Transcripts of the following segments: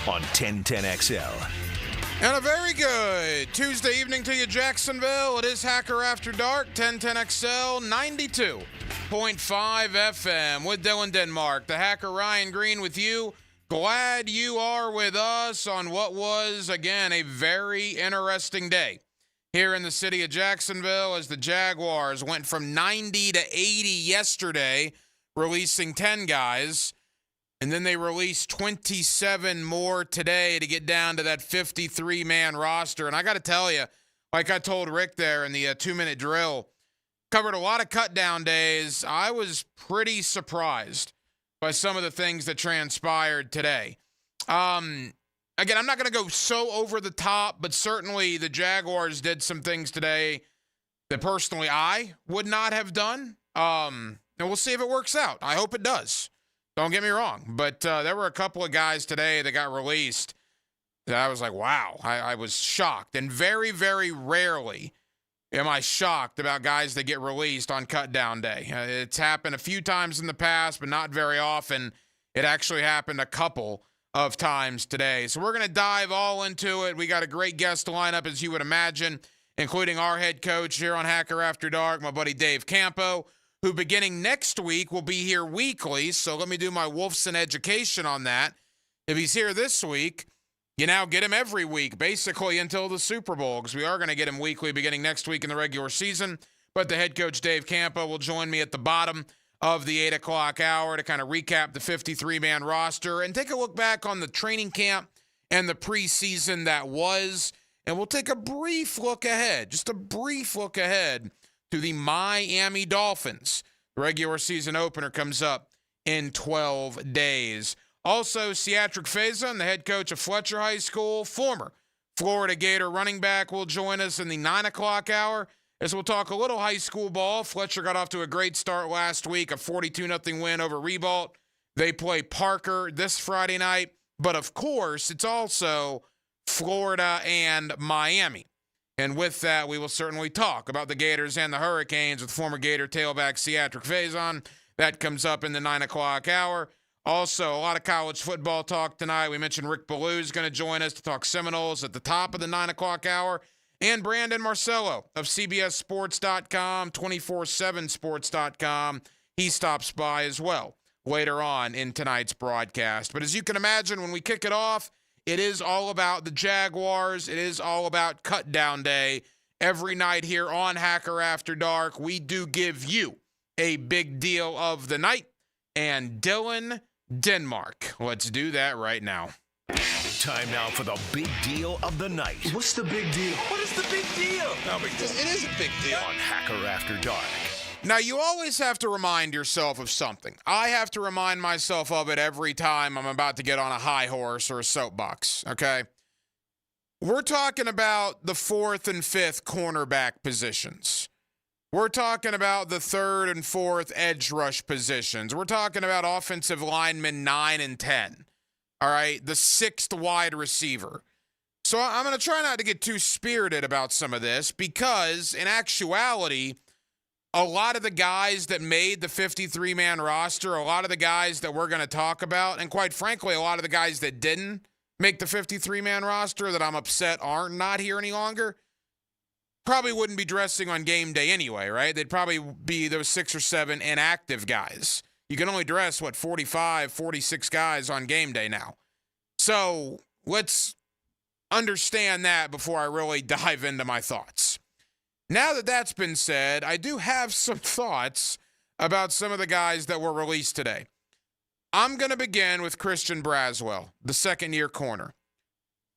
on 1010XL. And a very good Tuesday evening to you, Jacksonville. It is Hacker After Dark, 1010XL, 92.5 FM with Dylan Denmark. The Hacker Ryan Green with you. Glad you are with us on what was, again, a very interesting day here in the city of Jacksonville as the Jaguars went from 90 to 80 yesterday, releasing 10 guys. And then they released 27 more today to get down to that 53-man roster. And I got to tell you, like I told Rick there in the 2-minute drill, covered a lot of cut-down days. I was pretty surprised by some of the things that transpired today. Again, I'm not going to go so over the top, but certainly the Jaguars did some things today that personally I would not have done. And we'll see if it works out. I hope it does. Don't get me wrong, but there were a couple of guys today that got released that I was like, wow, I was shocked. And very, very rarely am I shocked about guys that get released on cut-down day. It's happened a few times in the past, but not very often. It actually happened a couple of times today. So we're going to dive all into it. We got a great guest lineup, as you would imagine, including our head coach here on Hacker After Dark, my buddy Dave Campo, who beginning next week will be here weekly. So let me do my Wolfson education on that. If he's here this week, you now get him every week, basically until the Super Bowl, because we are going to get him weekly beginning next week in the regular season. But the head coach, Dave Campo, will join me at the bottom of the 8 o'clock hour to kind of recap the 53-man roster and take a look back on the training camp and the preseason that was. And we'll take a brief look ahead, just a brief look ahead to the Miami Dolphins. The regular season opener comes up in 12 days. Also, Catric Fason, the head coach of Fletcher High School, former Florida Gator running back, will join us in the 9 o'clock hour as we'll talk a little high school ball. Fletcher got off to a great start last week, a 42-0 win over Ribault. They play Parker this Friday night. But, of course, it's also Florida and Miami. And with that, we will certainly talk about the Gators and the Hurricanes with former Gator tailback Catric Fason. That comes up in the 9 o'clock hour. Also, a lot of college football talk tonight. We mentioned Rick Ballou is going to join us to talk Seminoles at the top of the 9 o'clock hour. And Brandon Marcelo of CBSSports.com, 247sports.com. He stops by as well later on in tonight's broadcast. But as you can imagine, when we kick it off, it is all about the Jaguars. It is all about cut-down day. Every night here on Hacker After Dark, we do give you a big deal of the night. And Dylan Denmark, let's do that right now. Time now for the big deal of the night. What's the big deal? What is the big deal? No big deal. It is a big deal. On Hacker After Dark. Now, you always have to remind yourself of something. I have to remind myself of it every time I'm about to get on a high horse or a soapbox, okay? We're talking about the 4th and 5th cornerback positions. We're talking about the 3rd and 4th edge rush positions. We're talking about offensive linemen 9 and 10, all right? The 6th wide receiver. So I'm going to try not to get too spirited about some of this because, in actuality, a lot of the guys that made the 53-man roster, a lot of the guys that we're going to talk about, and quite frankly, a lot of the guys that didn't make the 53-man roster that I'm upset aren't not here any longer, probably wouldn't be dressing on game day anyway, right? They'd probably be those 6 or 7 inactive guys. You can only dress, 45, 46 guys on game day now. So let's understand that before I really dive into my thoughts. Now that that's been said, I do have some thoughts about some of the guys that were released today. I'm going to begin with Christian Braswell, the second-year corner.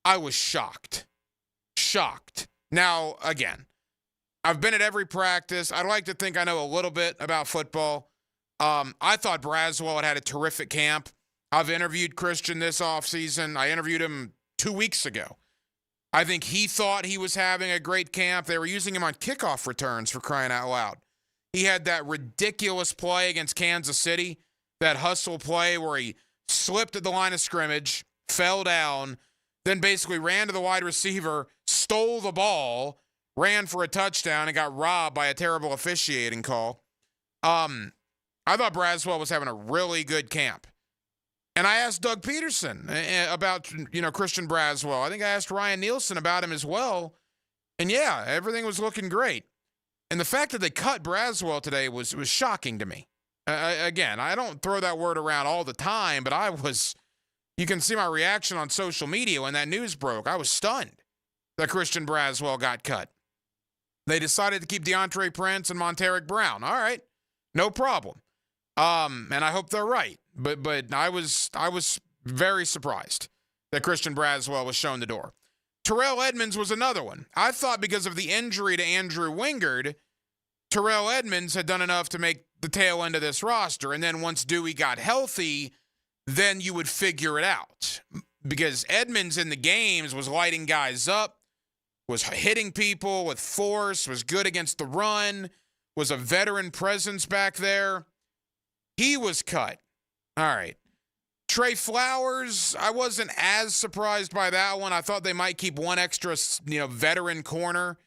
I was shocked. Shocked. Now, again, I've been at every practice. I'd like to think I know a little bit about football. I thought Braswell had a terrific camp. I've interviewed Christian this offseason. I interviewed him 2 weeks ago. I think he thought he was having a great camp. They were using him on kickoff returns, for crying out loud. He had that ridiculous play against Kansas City, that hustle play where he slipped at the line of scrimmage, fell down, then basically ran to the wide receiver, stole the ball, ran for a touchdown, and got robbed by a terrible officiating call. I thought Braswell was having a really good camp. And I asked Doug Peterson about, Christian Braswell. I think I asked Ryan Nielsen about him as well. And yeah, everything was looking great. And the fact that they cut Braswell today was shocking to me. Again, I don't throw that word around all the time, but you can see my reaction on social media when that news broke. I was stunned that Christian Braswell got cut. They decided to keep DeAndre Prince and Monteric Brown. All right, no problem. And I hope they're right. But I was very surprised that Christian Braswell was shown the door. Terrell Edmonds was another one. I thought because of the injury to Andrew Wingard, Terrell Edmonds had done enough to make the tail end of this roster. And then once Dewey got healthy, then you would figure it out. Because Edmonds in the games was lighting guys up, was hitting people with force, was good against the run, was a veteran presence back there. He was cut. All right. Trey Flowers, I wasn't as surprised by that one. I thought they might keep one extra, veteran corner.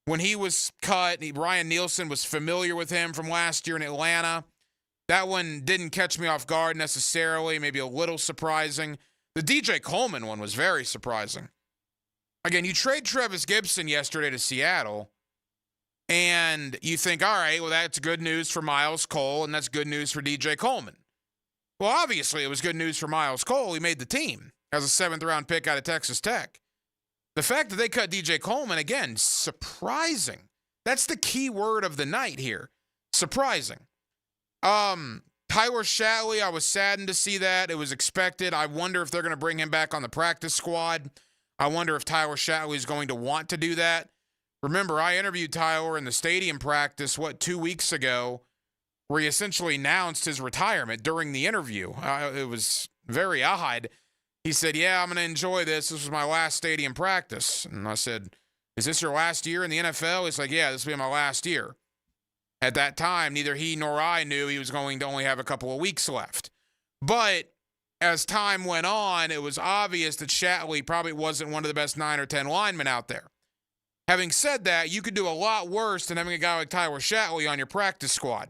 When he was cut, Ryan Nielsen was familiar with him from last year in Atlanta. That one didn't catch me off guard necessarily, maybe a little surprising. The DJ Coleman one was very surprising. Again, you trade Trevis Gibson yesterday to Seattle, and you think, all right, well, that's good news for Miles Cole, and that's good news for DJ Coleman. Well, obviously, it was good news for Miles Cole. He made the team as a 7th-round pick out of Texas Tech. The fact that they cut DJ Coleman, again, surprising. That's the key word of the night here. Surprising. Tyler Shatley, I was saddened to see that. It was expected. I wonder if they're going to bring him back on the practice squad. I wonder if Tyler Shatley is going to want to do that. Remember, I interviewed Tyler in the stadium practice, 2 weeks ago, where he essentially announced his retirement during the interview. It was very odd. He said, yeah, I'm going to enjoy this. This was my last stadium practice. And I said, is this your last year in the NFL? He's like, yeah, this will be my last year. At that time, neither he nor I knew he was going to only have a couple of weeks left. But as time went on, it was obvious that Shatley probably wasn't one of the best 9 or 10 linemen out there. Having said that, you could do a lot worse than having a guy like Tyler Shatley on your practice squad.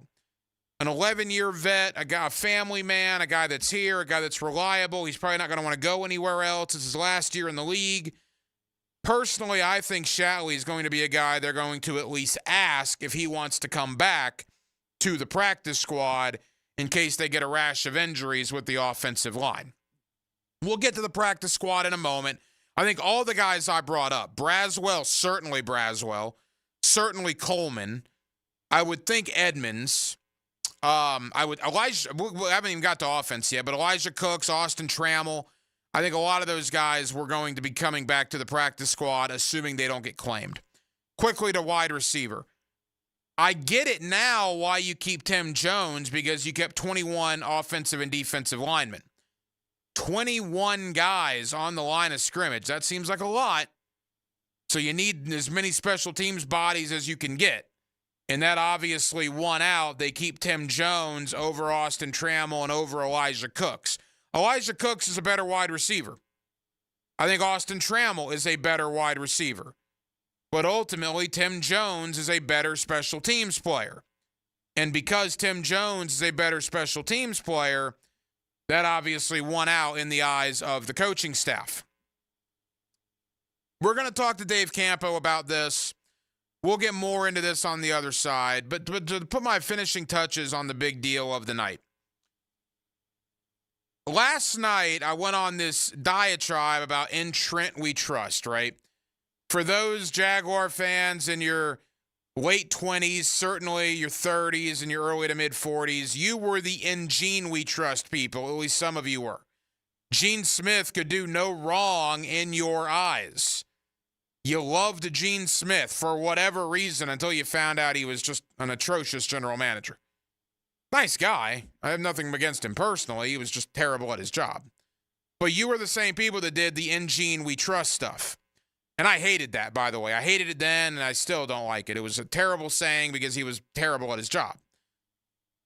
An 11-year vet, a family man, a guy that's here, a guy that's reliable. He's probably not going to want to go anywhere else. It's his last year in the league. Personally, I think Shatley is going to be a guy they're going to at least ask if he wants to come back to the practice squad in case they get a rash of injuries with the offensive line. We'll get to the practice squad in a moment. I think all the guys I brought up, Braswell, certainly Coleman. I would think Edmonds. Elijah, we haven't even got to offense yet, but Elijah Cooks, Austin Trammell, I think a lot of those guys were going to be coming back to the practice squad, assuming they don't get claimed. Quickly to wide receiver. I get it now why you keep Tim Jones, because you kept 21 offensive and defensive linemen. 21 guys on the line of scrimmage. That seems like a lot. So you need as many special teams bodies as you can get. And that obviously won out. They keep Tim Jones over Austin Trammell and over Elijah Cooks. Elijah Cooks is a better wide receiver. I think Austin Trammell is a better wide receiver. But ultimately, Tim Jones is a better special teams player. And because Tim Jones is a better special teams player, that obviously won out in the eyes of the coaching staff. We're going to talk to Dave Campo about this. We'll get more into this on the other side, but to put my finishing touches on the big deal of the night. Last night, I went on this diatribe about In Trent We Trust, right? For those Jaguar fans in your late 20s, certainly your 30s and your early to mid-40s, you were the In Gene We Trust people, at least some of you were. Gene Smith could do no wrong in your eyes. You loved Gene Smith for whatever reason until you found out he was just an atrocious general manager. Nice guy. I have nothing against him personally. He was just terrible at his job. But you were the same people that did the In Gene We Trust stuff. And I hated that, by the way. I hated it then, and I still don't like it. It was a terrible saying because he was terrible at his job.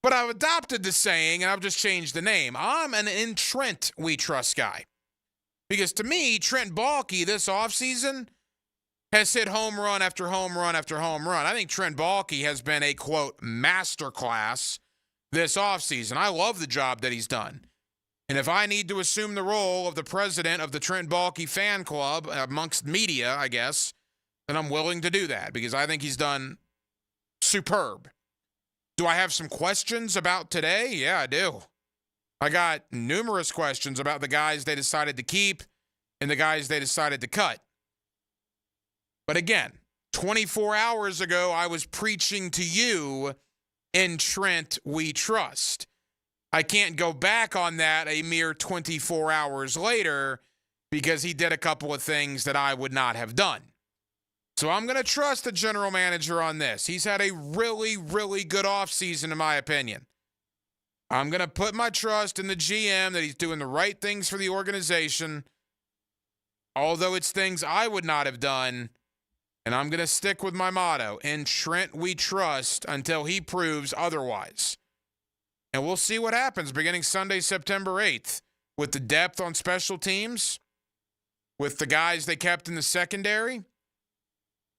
But I've adopted the saying, and I've just changed the name. I'm an In Trent We Trust guy. Because to me, Trent Baalke this offseason has hit home run after home run after home run. I think Trent Baalke has been a, quote, masterclass this offseason. I love the job that he's done. And if I need to assume the role of the president of the Trent Baalke fan club amongst media, I guess, then I'm willing to do that because I think he's done superb. Do I have some questions about today? Yeah, I do. I got numerous questions about the guys they decided to keep and the guys they decided to cut. But again, 24 hours ago, I was preaching to you, in Trent we trust. I can't go back on that a mere 24 hours later because he did a couple of things that I would not have done. So I'm going to trust the general manager on this. He's had a really, really good offseason, in my opinion. I'm going to put my trust in the GM that he's doing the right things for the organization, although it's things I would not have done. And I'm going to stick with my motto, in Trent we trust, until he proves otherwise. And we'll see what happens beginning Sunday, September 8th, with the depth on special teams, with the guys they kept in the secondary,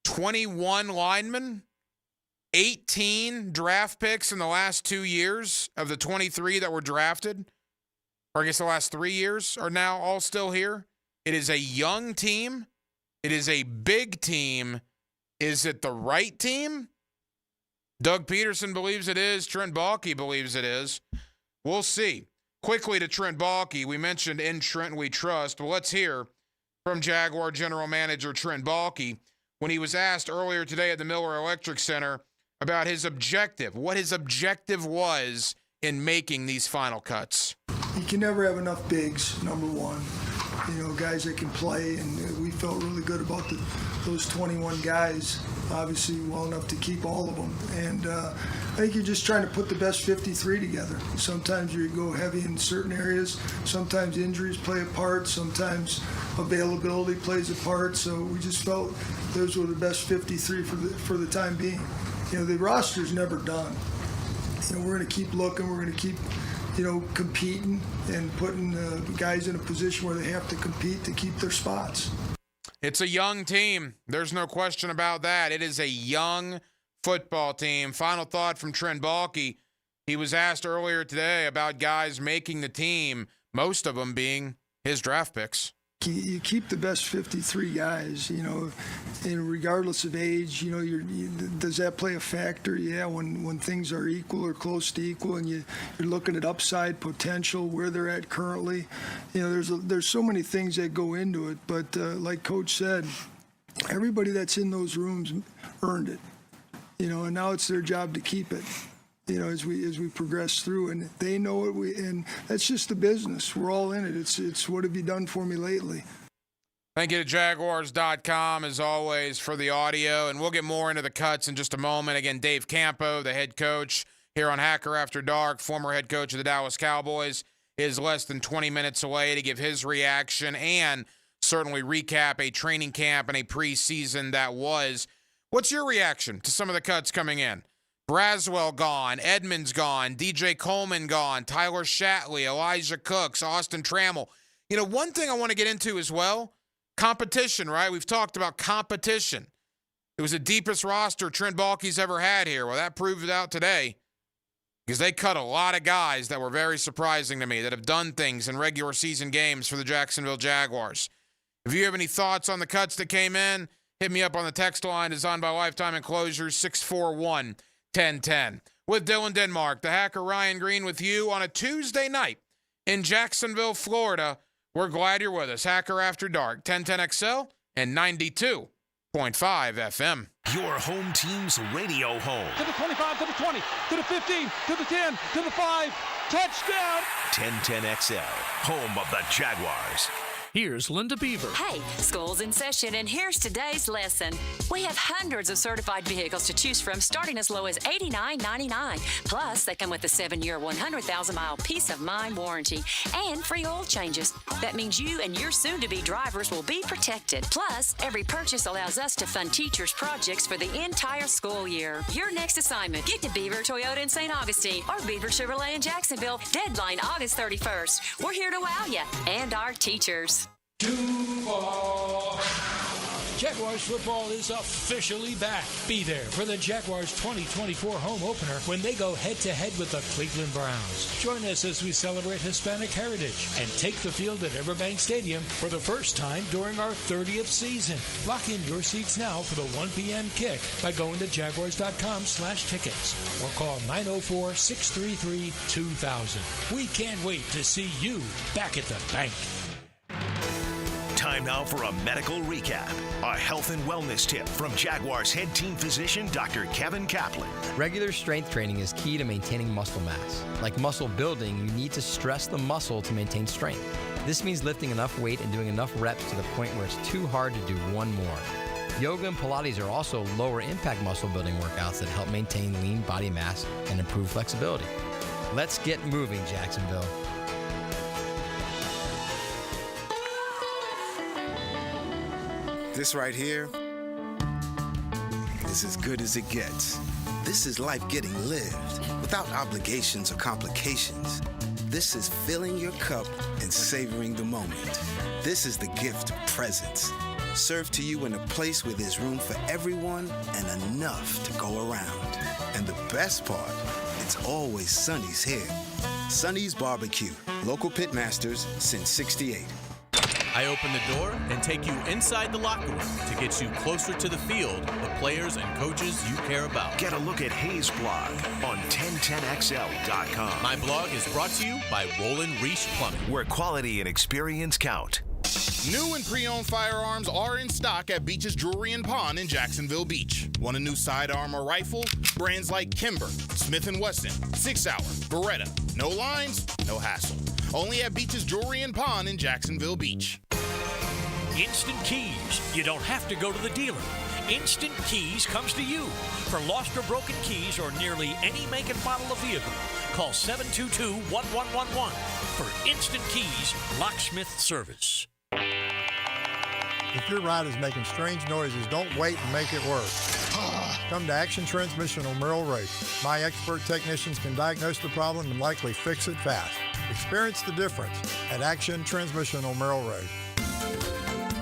21 linemen, 18 draft picks in the last 2 years of the 23 that were drafted, or I guess the last 3 years are now all still here. It is a young team. It is a big team. Is it the right team? Doug Peterson believes it is. Trent Baalke believes it is. We'll see. Quickly to Trent Baalke. We mentioned in Trent we trust. Well, let's hear from Jaguar general manager Trent Baalke when he was asked earlier today at the Miller Electric Center about his objective, what his objective was in making these final cuts. You can never have enough bigs, number one. You know, guys that can play, and we felt really good about those 21 guys, obviously well enough to keep all of them. And I think you're just trying to put the best 53 together. Sometimes you go heavy in certain areas. Sometimes injuries play a part. Sometimes availability plays a part. So we just felt those were the best 53 for the time being. You know, the roster's never done. You know, we're going to keep looking. We're going to keep, you know, competing and putting guys in a position where they have to compete to keep their spots. It's a young team. There's no question about that. It is a young football team. Final thought from Trent Baalke. He was asked earlier today about guys making the team, most of them being his draft picks. You keep the best 53 guys, you know, and regardless of age, you know, does that play a factor? Yeah, when things are equal or close to equal, and you're looking at upside potential, where they're at currently, you know, there's so many things that go into it. But like Coach said, everybody that's in those rooms earned it, you know, and now it's their job to keep it. You know, as we progress through, and they know it. And that's just the business. We're all in it. It's what have you done for me lately? Thank you to Jaguars.com, as always, for the audio. And we'll get more into the cuts in just a moment. Again, Dave Campo, the head coach here on Hacker After Dark, former head coach of the Dallas Cowboys, is less than 20 minutes away to give his reaction and certainly recap a training camp and a preseason that was. What's your reaction to some of the cuts coming in? Braswell gone, Edmonds gone, DJ Coleman gone, Tyler Shatley, Elijah Cooks, Austin Trammell. You know, one thing I want to get into as well, competition, right? We've talked about competition. It was the deepest roster Trent Baalke's ever had here. Well, that proved it out today because they cut a lot of guys that were very surprising to me that have done things in regular season games for the Jacksonville Jaguars. If you have any thoughts on the cuts that came in, hit me up on the text line designed by Lifetime Enclosures, 641-1010. With Dylan Denmark, the Hacker Ryan Green with you on a Tuesday night in Jacksonville, Florida. We're glad you're with us. Hacker After Dark, 1010XL and 92.5 FM. Your home team's radio home. To the 25, to the 20, to the 15, to the 10, to the 5. Touchdown! 1010XL, home of the Jaguars. Here's Linda Beaver. Hey, school's in session, and here's today's lesson. We have hundreds of certified vehicles to choose from, starting as low as $89.99. Plus, they come with a 7-year, 100,000-mile peace of mind warranty and free oil changes. That means you and your soon-to-be drivers will be protected. Plus, every purchase allows us to fund teachers' projects for the entire school year. Your next assignment, get to Beaver Toyota in St. Augustine or Beaver Chevrolet in Jacksonville. Deadline August 31st. We're here to wow you and our teachers. Jaguars football is officially back. Be there for the Jaguars 2024 home opener when they go head-to-head with the Cleveland Browns. Join us as we celebrate Hispanic heritage and take the field at Everbank Stadium for the first time during our 30th season. Lock in your seats now for the 1 p.m. kick by going to jaguars.com/tickets or call 904-633-2000. We can't wait to see you back at the bank. Time now for a medical recap. A health and wellness tip from Jaguars head team physician Dr. Kevin Kaplan. Regular strength training is key to maintaining muscle mass. Like muscle building, you need to stress the muscle to maintain strength. This means lifting enough weight and doing enough reps to the point where it's too hard to do one more. Yoga and Pilates are also lower impact muscle building workouts that help maintain lean body mass and improve flexibility. Let's get moving, Jacksonville. This right here is as good as it gets. This is life getting lived without obligations or complications. This is filling your cup and savoring the moment. This is the gift of presence, served to you in a place where there's room for everyone and enough to go around. And the best part, it's always Sonny's here. Sonny's Barbecue, local pitmasters since '68. I open the door and take you inside the locker room to get you closer to the field, the players and coaches you care about. Get a look at Hayes' blog on 1010XL.com. My blog is brought to you by Roland Reese Plumbing, where quality and experience count. New and pre-owned firearms are in stock at Beach's Jewelry and Pawn in Jacksonville Beach. Want a new sidearm or rifle? Brands like Kimber, Smith & Wesson, 6 Hour, Beretta. No lines, no hassle. Only at Beach's Jewelry and Pawn in Jacksonville Beach. Instant Keys. You don't have to go to the dealer. Instant Keys comes to you. For lost or broken keys or nearly any make and model of vehicle, call 722-1111 for Instant Keys locksmith service. If your ride is making strange noises, don't wait and make it worse. Come to Action Transmission on Merrill Road. My expert technicians can diagnose the problem and likely fix it fast. Experience the difference at Action Transmission on Merrill Road.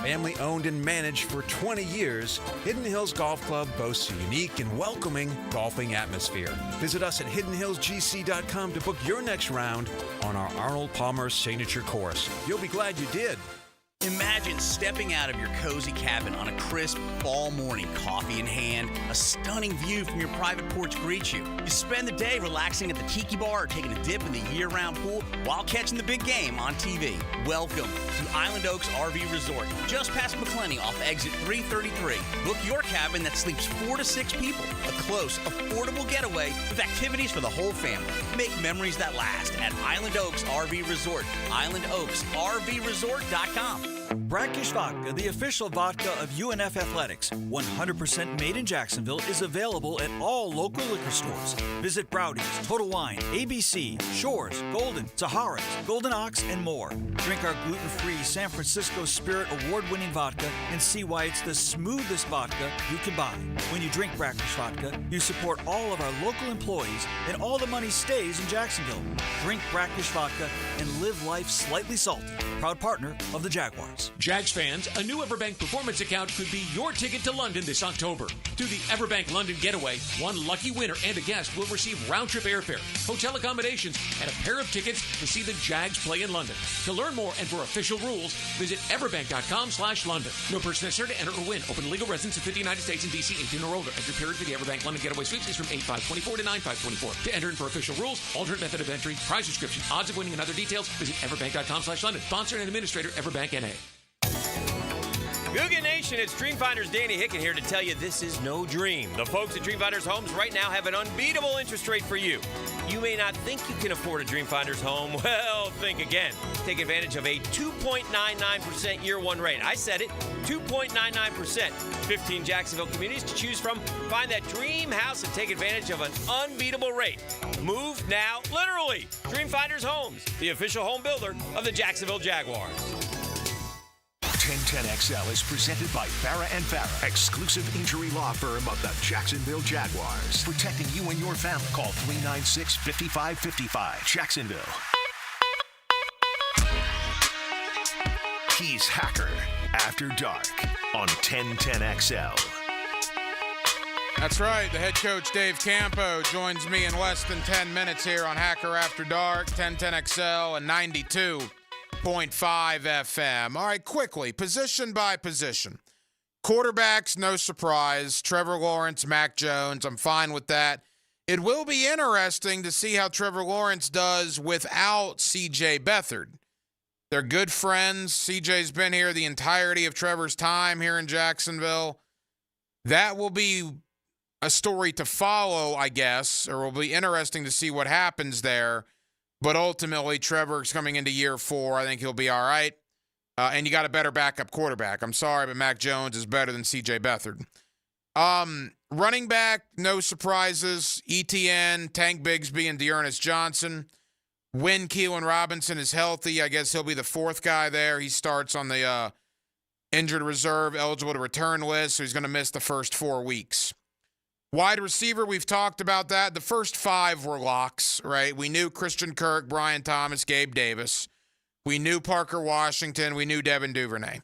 Family owned and managed for 20 years, Hidden Hills Golf Club boasts a unique and welcoming golfing atmosphere. Visit us at hiddenhillsgc.com to book your next round on our Arnold Palmer signature course. You'll be glad you did. Imagine stepping out of your cozy cabin on a crisp fall morning, coffee in hand, a stunning view from your private porch greets you. You spend the day relaxing at the tiki bar or taking a dip in the year-round pool while catching the big game on TV. Welcome to Island Oaks RV Resort, just past McClenny off exit 333. Book your cabin that sleeps 4 to 6 people. A close, affordable getaway with activities for the whole family. Make memories that last at Island Oaks RV Resort, islandoaksrvresort.com. Brackish Vodka, the official vodka of UNF Athletics, 100% made in Jacksonville, is available at all local liquor stores. Visit Browdy's, Total Wine, ABC, Shores, Golden, Sahara's, Golden Ox, and more. Drink our gluten-free San Francisco Spirit award-winning vodka and see why it's the smoothest vodka you can buy. When you drink Brackish Vodka, you support all of our local employees and all the money stays in Jacksonville. Drink Brackish Vodka and live life slightly salty. Proud partner of the Jaguars. Jags fans, a new Everbank Performance account could be your ticket to London this October. Through the Everbank London Getaway, one lucky winner and a guest will receive round-trip airfare, hotel accommodations, and a pair of tickets to see the Jags play in London. To learn more and for official rules, visit everbank.com/London. No person necessary to enter or win. Open to legal residents of 50 United States and D.C. 18 or older. Entry period for the Everbank London Getaway Sweeps is from 8/5/24 to 9/5/24. To enter in for official rules, alternate method of entry, prize description, odds of winning, and other details, visit everbank.com/London. Sponsor and administrator, Everbank N.A. Googan Nation, it's Dreamfinders Danny Hicken here to tell you this is no dream. The folks at Dreamfinders Homes right now have an unbeatable interest rate for you. You may not think you can afford a Dreamfinders home. Well, think again. Take advantage of a 2.99% year one rate. I said it, 2.99%. 15 Jacksonville communities to choose from. Find that dream house and take advantage of an unbeatable rate. Move now, literally. Dreamfinders Homes, the official home builder of the Jacksonville Jaguars. 1010XL is presented by Farah & Farah, exclusive injury law firm of the Jacksonville Jaguars. Protecting you and your family. Call 396-5555. Jacksonville. He's Hacker. After Dark on 1010XL. That's right. The head coach, Dave Campo, joins me in less than 10 minutes here on Hacker After Dark, 1010XL and 92.5 FM. All right, quickly, position by position. Quarterbacks, no surprise. Trevor Lawrence, Mac Jones, I'm fine with that. It will be interesting to see how Trevor Lawrence does without C.J. Beathard. They're good friends. C.J.'s been here the entirety of Trevor's time here in Jacksonville. That will be a story to follow, I guess, or will be interesting to see what happens there. But ultimately, Trevor's coming into year 4. I think he'll be all right. And you got a better backup quarterback. I'm sorry, but Mac Jones is better than C.J. Beathard. Running back, no surprises. ETN, Tank Bigsby, and Dearness Johnson. When Keelan Robinson is healthy, I guess he'll be the 4th guy there. He starts on the injured reserve, eligible to return list, so he's going to miss the first 4 weeks. Wide receiver, we've talked about that. The first 5 were locks, right? We knew Christian Kirk, Brian Thomas, Gabe Davis. We knew Parker Washington. We knew Devin Duvernay.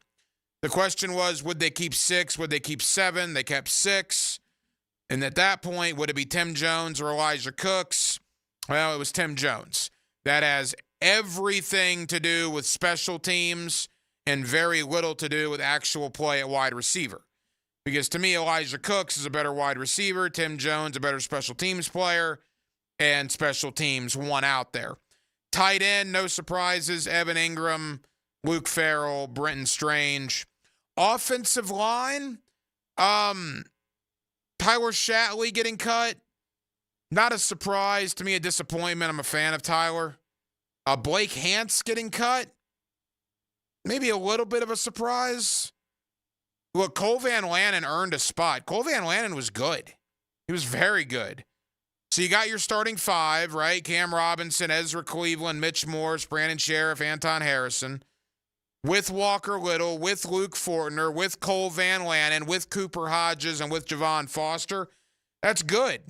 The question was, would they keep 6? Would they keep 7? They kept 6. And at that point, would it be Tim Jones or Elijah Cooks? Well, it was Tim Jones. That has everything to do with special teams and very little to do with actual play at wide receiver. Because to me, Elijah Cooks is a better wide receiver, Tim Jones a better special teams player, and special teams won out there. Tight end, no surprises, Evan Ingram, Luke Farrell, Brenton Strange. Offensive line, Tyler Shatley getting cut. Not a surprise. To me, a disappointment. I'm a fan of Tyler. Blake Hance getting cut. Maybe a little bit of a surprise. Look, Cole Van Lannon earned a spot. Cole Van Lannon was good. He was very good. So you got your starting 5, right? Cam Robinson, Ezra Cleveland, Mitch Morse, Brandon Sheriff, Anton Harrison. With Walker Little, with Luke Fortner, with Cole Van Lannon, with Cooper Hodges, and with Javon Foster. That's good.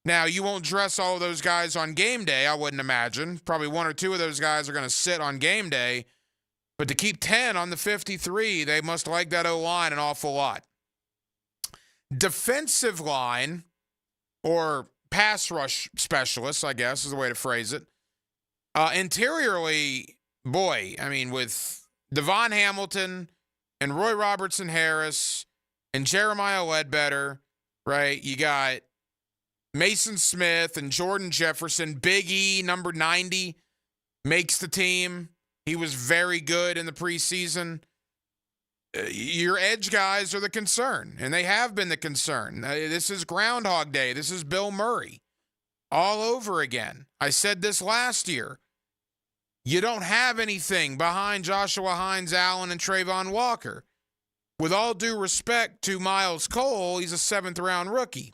Now, you won't dress all of those guys on game day, I wouldn't imagine. Probably 1 or 2 of those guys are going to sit on game day. But to keep 10 on the 53, they must like that O-line an awful lot. Defensive line, or pass rush specialist, I guess is the way to phrase it. Interiorly, boy, I mean, with Devon Hamilton and Roy Robertson Harris and Jeremiah Ledbetter, right? You got Mason Smith and Jordan Jefferson. Big E, number 90, makes the team. He was very good in the preseason. Your edge guys are the concern, and they have been the concern. This is Groundhog Day. This is Bill Murray all over again. I said this last year. You don't have anything behind Joshua Hines, Allen, and Trayvon Walker. With all due respect to Miles Cole, he's a 7th-round rookie.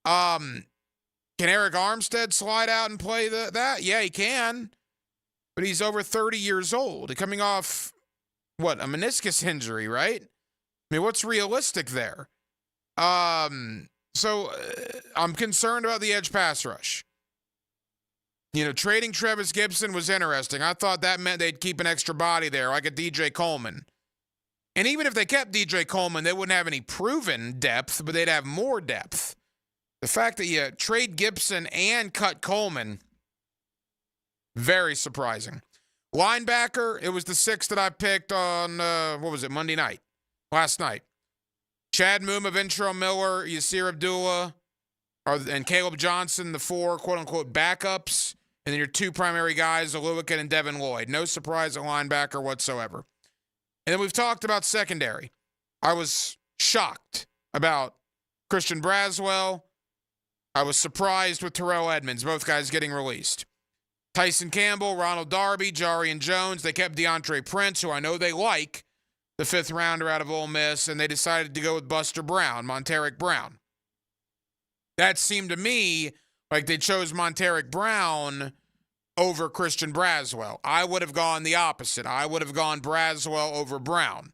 Can Eric Armstead slide out and play that? Yeah, he can. But he's over 30 years old. Coming off, a meniscus injury, right? I mean, what's realistic there? So I'm concerned about the edge pass rush. You know, trading Travis Gibson was interesting. I thought that meant they'd keep an extra body there, like a DJ Coleman. And even if they kept DJ Coleman, they wouldn't have any proven depth, but they'd have more depth. The fact that you trade Gibson and cut Coleman, very surprising. Linebacker, it was the 6 that I picked on, Monday night, last night. Chad Muma, Ventrell Miller, Yasir Abdullah, and Caleb Johnson, the 4 quote-unquote backups. And then your 2 primary guys, Aluakin and Devin Lloyd. No surprise at linebacker whatsoever. And then we've talked about secondary. I was shocked about Christian Braswell. I was surprised with Terrell Edmonds, both guys getting released. Tyson Campbell, Ronald Darby, Jarian Jones. They kept DeAndre Prince, who I know they like, the 5th rounder out of Ole Miss, and they decided to go with Buster Brown, Monteric Brown. That seemed to me like they chose Monteric Brown over Christian Braswell. I would have gone the opposite. I would have gone Braswell over Brown.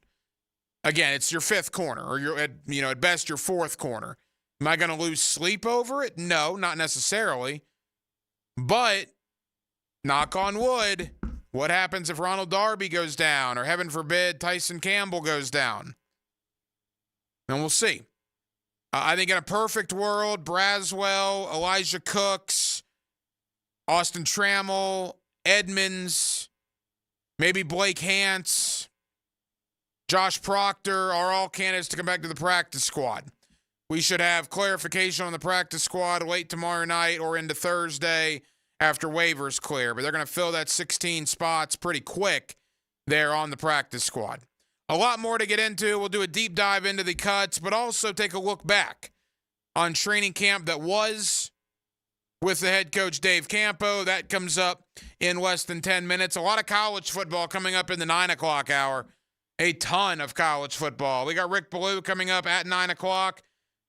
Again, it's your 5th corner, or at best your 4th corner. Am I going to lose sleep over it? No, not necessarily. But knock on wood, What happens if Ronald Darby goes down, or heaven forbid, Tyson Campbell goes down? And we'll see. I think in a perfect world, Braswell, Elijah Cooks, Austin Trammell, Edmonds, maybe Blake Hance, Josh Proctor are all candidates to come back to the practice squad. We should have clarification on the practice squad late tomorrow night or into Thursday after waivers clear. But they're going to fill that 16 spots pretty quick there on the practice squad. A lot more to get into. We'll do a deep dive into the cuts, but also take a look back on training camp that was with the head coach Dave Campo. That comes up in less than 10 minutes. A lot of college football coming up in the 9 o'clock hour. A ton of college football. We got Rick Ballou coming up at 9 o'clock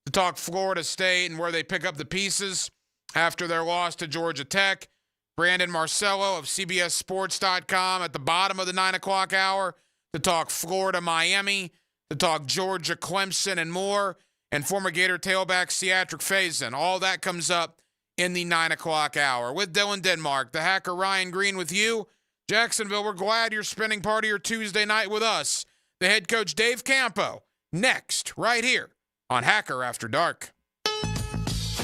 to talk Florida State and where they pick up the pieces after their loss to Georgia Tech. Brandon Marcelo of CBSSports.com at the bottom of the 9 o'clock hour to talk Florida, Miami, to talk Georgia, Clemson, and more. And former Gator tailback Catric Fason. All that comes up in the 9 o'clock hour. With Dylan Denmark, the Hacker Ryan Green with you. Jacksonville, we're glad you're spending part of your Tuesday night with us. The head coach Dave Campo, next, right here on Hacker After Dark.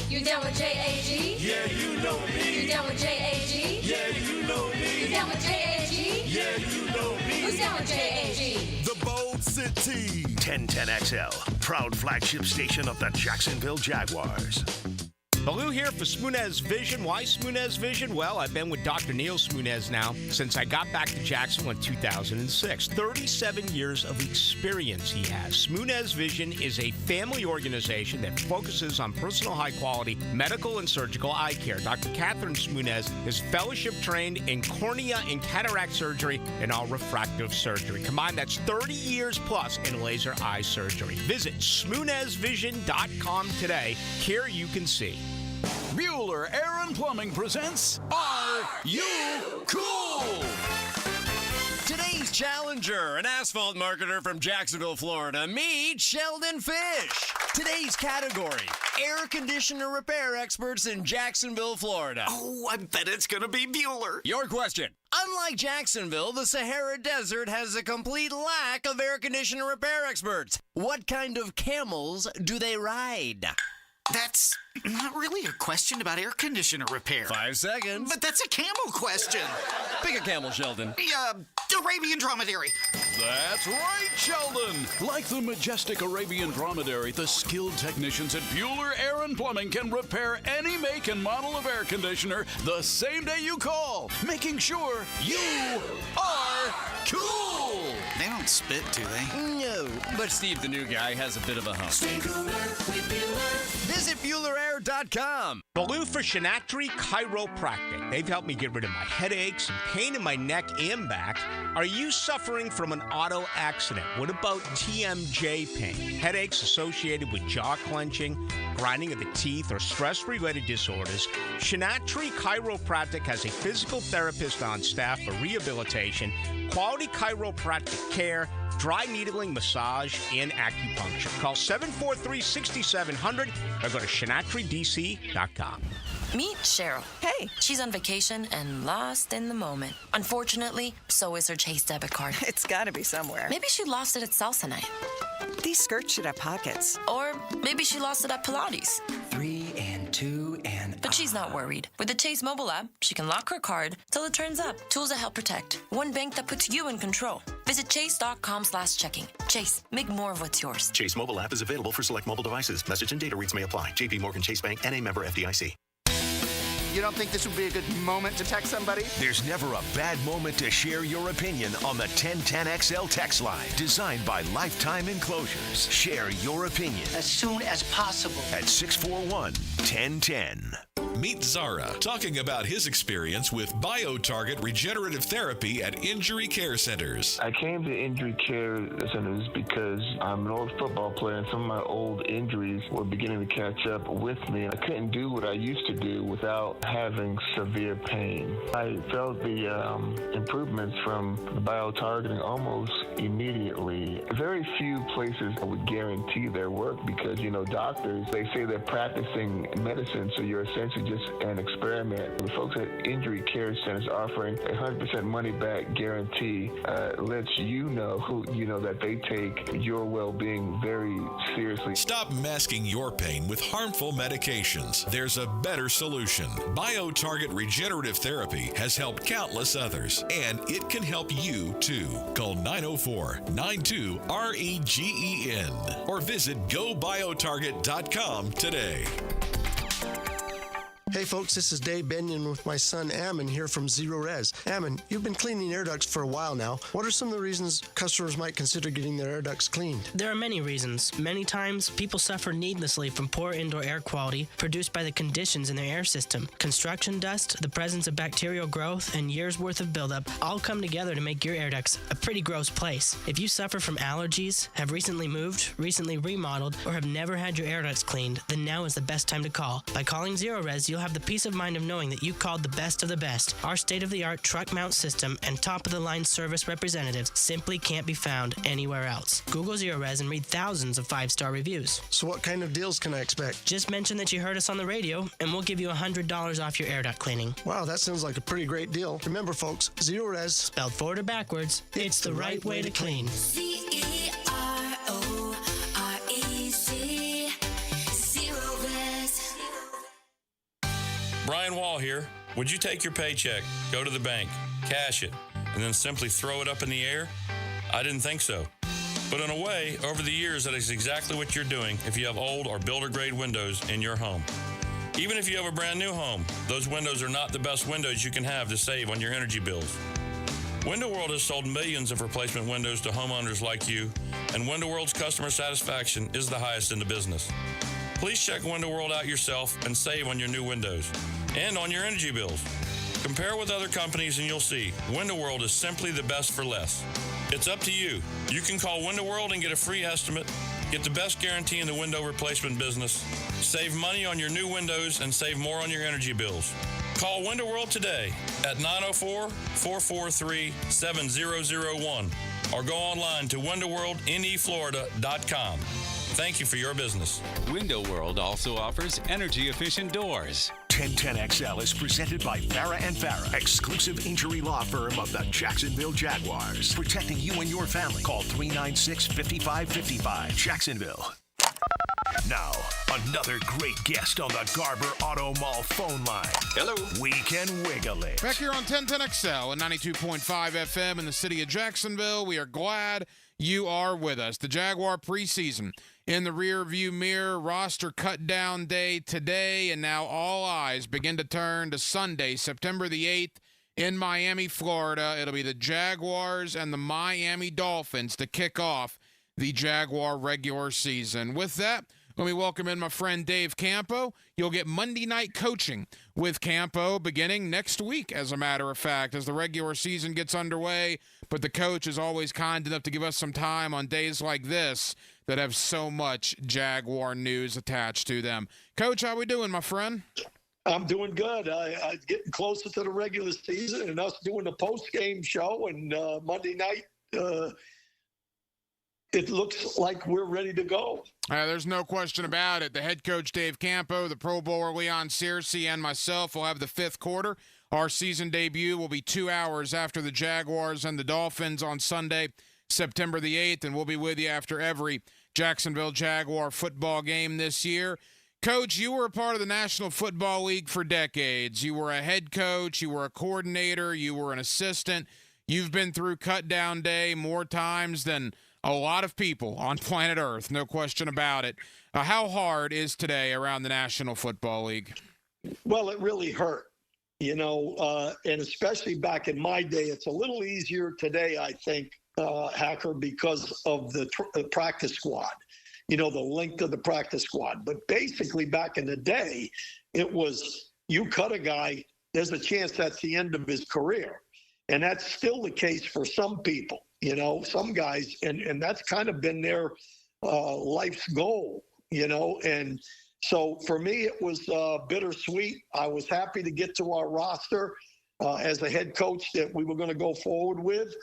You down with JAG? Yeah, you know me. You down with JAG? Yeah, you know me. You down with JAG? Yeah, you know me. Who's down with JAG? The Bold City. 1010XL, proud flagship station of the Jacksonville Jaguars. Ballou here for Smunez Vision. Why Smunez Vision? Well, I've been with Dr. Neil Smunez now since I got back to Jacksonville in 2006. 37 years of experience he has. Smunez Vision is a family organization that focuses on personal high-quality medical and surgical eye care. Dr. Catherine Smunez is fellowship trained in cornea and cataract surgery and all refractive surgery. Combined, that's 30 years plus in laser eye surgery. Visit SmunezVision.com today. Care you can see. Bueller Air & Plumbing presents Are You Cool? Today's challenger, an asphalt marketer from Jacksonville, Florida. Meet Sheldon Fish. Today's category, air conditioner repair experts in Jacksonville, Florida. Oh, I bet it's going to be Bueller. Your question. Unlike Jacksonville, the Sahara Desert has a complete lack of air conditioner repair experts. What kind of camels do they ride? That's not really a question about air conditioner repair. 5 seconds. But that's a camel question. Pick a camel, Sheldon. The Arabian dromedary. That's right, Sheldon. Like the majestic Arabian dromedary, the skilled technicians at Bueller Air & Plumbing can repair any make and model of air conditioner the same day you call, making sure you are cool. They don't spit, do they? No, but Steve, the new guy, has a bit of a hump. Stay cooler with Bueller. Visit BuellerAir.com. Ballou for Catric Chiropractic. They've helped me get rid of my headaches and pain in my neck and back. Are you suffering from an auto accident? What about TMJ pain? Headaches associated with jaw clenching, grinding of the teeth, or stress-related disorders? Catric Chiropractic has a physical therapist on staff for rehabilitation, quality chiropractic care, dry needling, massage, and acupuncture. Call 743-6700 or go to CatricDC.com. Meet Cheryl. Hey. She's on vacation and lost in the moment. Unfortunately, so is her Chase debit card. It's gotta be somewhere. Maybe she lost it at salsa night. These skirts should have pockets. Or maybe she lost it at Pilates. 3 and 2 and... But she's not worried. With the Chase mobile app, she can lock her card till it turns up. Tools that help protect. One bank that puts you in control. Visit chase.com/checking. Chase, make more of what's yours. Chase mobile app is available for select mobile devices. Message and data rates may apply. JP Morgan Chase Bank, N.A. member FDIC. You don't think this would be a good moment to text somebody? There's never a bad moment to share your opinion on the 1010XL text line. Designed by Lifetime Enclosures. Share your opinion as soon as possible at 641-1010. Meet Zara, talking about his experience with BioTarget regenerative therapy at injury care centers. I came to injury care centers because I'm an old football player and some of my old injuries were beginning to catch up with me. I couldn't do what I used to do without having severe pain. I felt the improvements from the BioTargeting almost immediately. Very few places would guarantee their work because, doctors, they say they're practicing medicine, so you're essentially just an experiment. The folks at Injury Care Centers offering a 100% money-back guarantee lets you know that they take your well-being very seriously. Stop masking your pain with harmful medications. There's a better solution. BioTarget Regenerative Therapy has helped countless others, and it can help you too. Call 904-92-REGEN or visit GoBioTarget.com today. Hey folks, this is Dave Benyon with my son Ammon here from Zero Res. Ammon, you've been cleaning air ducts for a while now. What are some of the reasons customers might consider getting their air ducts cleaned? There are many reasons. Many times, people suffer needlessly from poor indoor air quality produced by the conditions in their air system. Construction dust, the presence of bacterial growth, and years' worth of buildup all come together to make your air ducts a pretty gross place. If you suffer from allergies, have recently moved, recently remodeled, or have never had your air ducts cleaned, then now is the best time to call. By calling Zero Res, you'll have the peace of mind of knowing that you called the best of the best. Our state-of-the-art truck mount system and top-of-the-line service representatives simply can't be found anywhere else. Google Zero Res and read thousands of 5-star reviews. So what kind of deals can I expect? Just mention that you heard us on the radio, and we'll give you $100 off your air duct cleaning. Wow, that sounds like a pretty great deal. Remember, folks, Zero Res, spelled forward or backwards, it's the right way to clean. Brian Wall here. Would you take your paycheck, go to the bank, cash it, and then simply throw it up in the air? I didn't think so. But in a way, over the years, that is exactly what you're doing if you have old or builder-grade windows in your home. Even if you have a brand new home, those windows are not the best windows you can have to save on your energy bills. Window World has sold millions of replacement windows to homeowners like you, and Window World's customer satisfaction is the highest in the business. Please check Window World out yourself and save on your new windows and on your energy bills. Compare with other companies and you'll see Window World is simply the best for less. It's up to you. You can call Window World and get a free estimate, get the best guarantee in the window replacement business, save money on your new windows, and save more on your energy bills. Call Window World today at 904-443-7001 or go online to windowworldneflorida.com. Thank you for your business. Window World also offers energy-efficient doors. 1010XL is presented by Farah & Farah, exclusive injury law firm of the Jacksonville Jaguars. Protecting you and your family. Call 396-5555. Jacksonville. Now, another great guest on the Garber Auto Mall phone line. Hello. We can wiggle it. Back here on 1010XL and 92.5 FM in the city of Jacksonville. We are glad you are with us. The Jaguar preseason in the rear-view mirror, roster cut-down day today, and now all eyes begin to turn to Sunday, September the 8th in Miami, Florida. It'll be the Jaguars and the Miami Dolphins to kick off the Jaguar regular season. With that, let me welcome in my friend Dave Campo. You'll get Monday night coaching with Campo beginning next week, as a matter of fact, as the regular season gets underway. But the coach is always kind enough to give us some time on days like this that have so much Jaguar news attached to them. Coach, how we doing, my friend? I'm doing good. I'm getting closer to the regular season and us doing the post-game show. And Monday night, it looks like we're ready to go. There's no question about it. The head coach, Dave Campo, the Pro Bowler, Leon Searcy, and myself will have the fifth quarter. Our season debut will be 2 hours after the Jaguars and the Dolphins on Sunday, September the 8th, and we'll be with you after every Jacksonville Jaguar football game this year. Coach, you were a part of the National Football League for decades. You were a head coach, you were a coordinator, you were an assistant. You've been through cut-down day more times than a lot of people on planet Earth, no question about it. How hard is today around the National Football League? Well, it really hurt, you know, and especially back in my day. It's a little easier today, I think, Hacker, because of the practice squad, you know, the length of the practice squad. But basically back in the day, it was you cut a guy, there's a chance that's the end of his career. And that's still the case for some people. You know, some guys, and that's kind of been their life's goal, you know. And so for me, it was bittersweet. I was happy to get to our roster as a head coach that we were going to go forward with.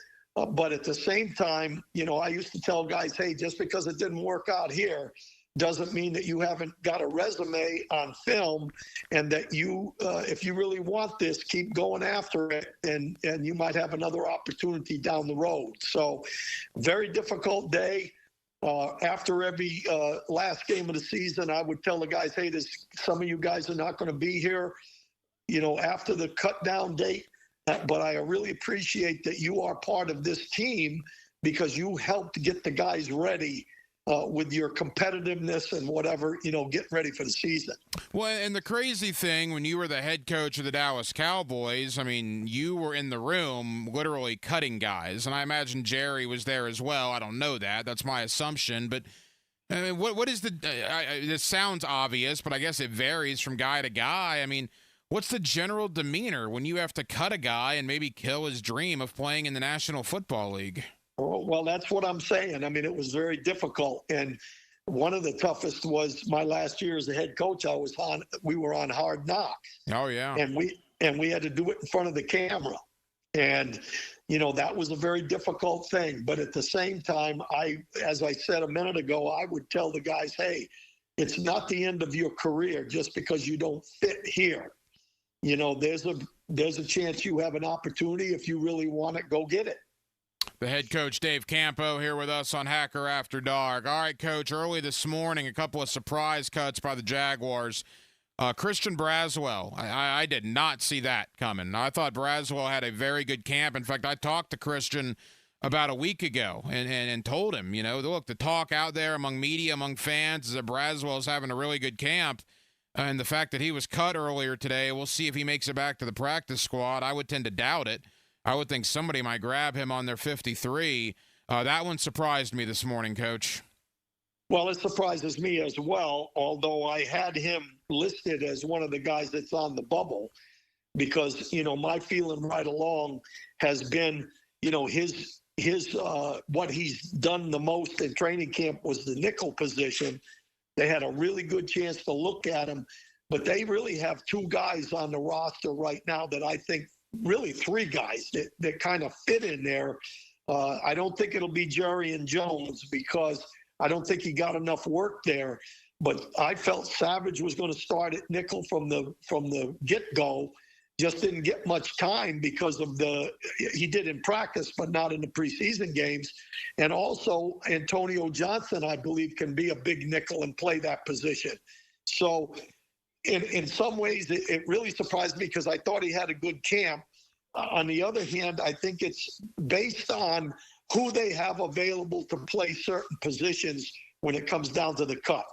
But at the same time, you know, I used to tell guys, hey, just because it didn't work out here doesn't mean that you haven't got a resume on film, and that you, if you really want this, keep going after it, and you might have another opportunity down the road. So very difficult day. After every last game of the season, I would tell the guys, hey, some of you guys are not going to be here, after the cut down date. But I really appreciate that you are part of this team, because you helped get the guys ready with your competitiveness and whatever, getting ready for the season. Well, and the crazy thing, when you were the head coach of the Dallas Cowboys, I mean, you were in the room literally cutting guys, and I imagine Jerry was there as well. I don't know that. That's my assumption. But I mean, what is this sounds obvious, but I guess it varies from guy to guy. I mean, what's the general demeanor when you have to cut a guy and maybe kill his dream of playing in the National Football League? Well, that's what I'm saying. I mean, it was very difficult. And one of the toughest was my last year as a head coach. We were on Hard Knocks. Oh, yeah. And we had to do it in front of the camera. And, that was a very difficult thing. But at the same time, as I said a minute ago, I would tell the guys, hey, it's not the end of your career just because you don't fit here. There's a chance you have an opportunity. If you really want it, go get it. The head coach, Dave Campo, here with us on Hacker After Dark. All right, Coach, early this morning, a couple of surprise cuts by the Jaguars. Christian Braswell, I did not see that coming. I thought Braswell had a very good camp. In fact, I talked to Christian about a week ago and told him, look, the talk out there among media, among fans, is that Braswell's having a really good camp. And the fact that he was cut earlier today, we'll see if he makes it back to the practice squad. I would tend to doubt it. I would think somebody might grab him on their 53. That one surprised me this morning, Coach. Well, it surprises me as well, although I had him listed as one of the guys that's on the bubble, because, my feeling right along has been, his what he's done the most in training camp was the nickel position. They had a really good chance to look at him, but they really have two guys on the roster right now that I think, really three guys that kind of fit in there. I don't think it'll be Jerry and Jones, because I don't think he got enough work there. But I felt Savage was going to start at nickel from the get-go. Just didn't get much time because of he did in practice, but not in the preseason games. And also Antonio Johnson, I believe, can be a big nickel and play that position. So in some ways, it really surprised me, because I thought he had a good camp. On the other hand, I think it's based on who they have available to play certain positions when it comes down to the cut.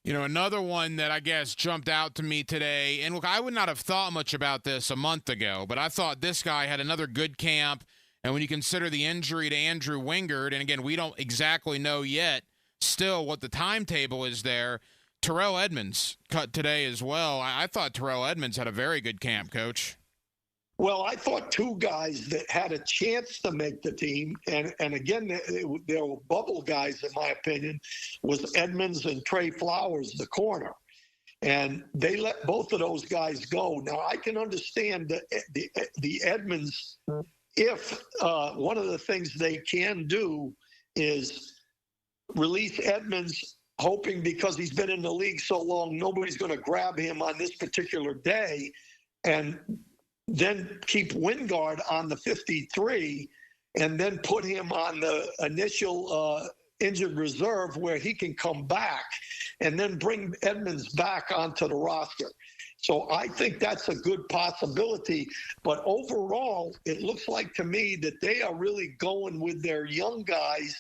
Another one that I guess jumped out to me today, and look, I would not have thought much about this a month ago, but I thought this guy had another good camp. And when you consider the injury to Andrew Wingard, and again, we don't exactly know yet still what the timetable is there, Terrell Edmonds cut today as well. I thought Terrell Edmonds had a very good camp, Coach. Well, I thought two guys that had a chance to make the team, and again, they were bubble guys, in my opinion, was Edmonds and Trey Flowers, the corner. And they let both of those guys go. Now, I can understand the Edmonds, if one of the things they can do is release Edmonds, hoping because he's been in the league so long, nobody's going to grab him on this particular day, and then keep Wingard on the 53 and then put him on the initial injured reserve where he can come back, and then bring Edmonds back onto the roster. So I think that's a good possibility. But overall, it looks like to me that they are really going with their young guys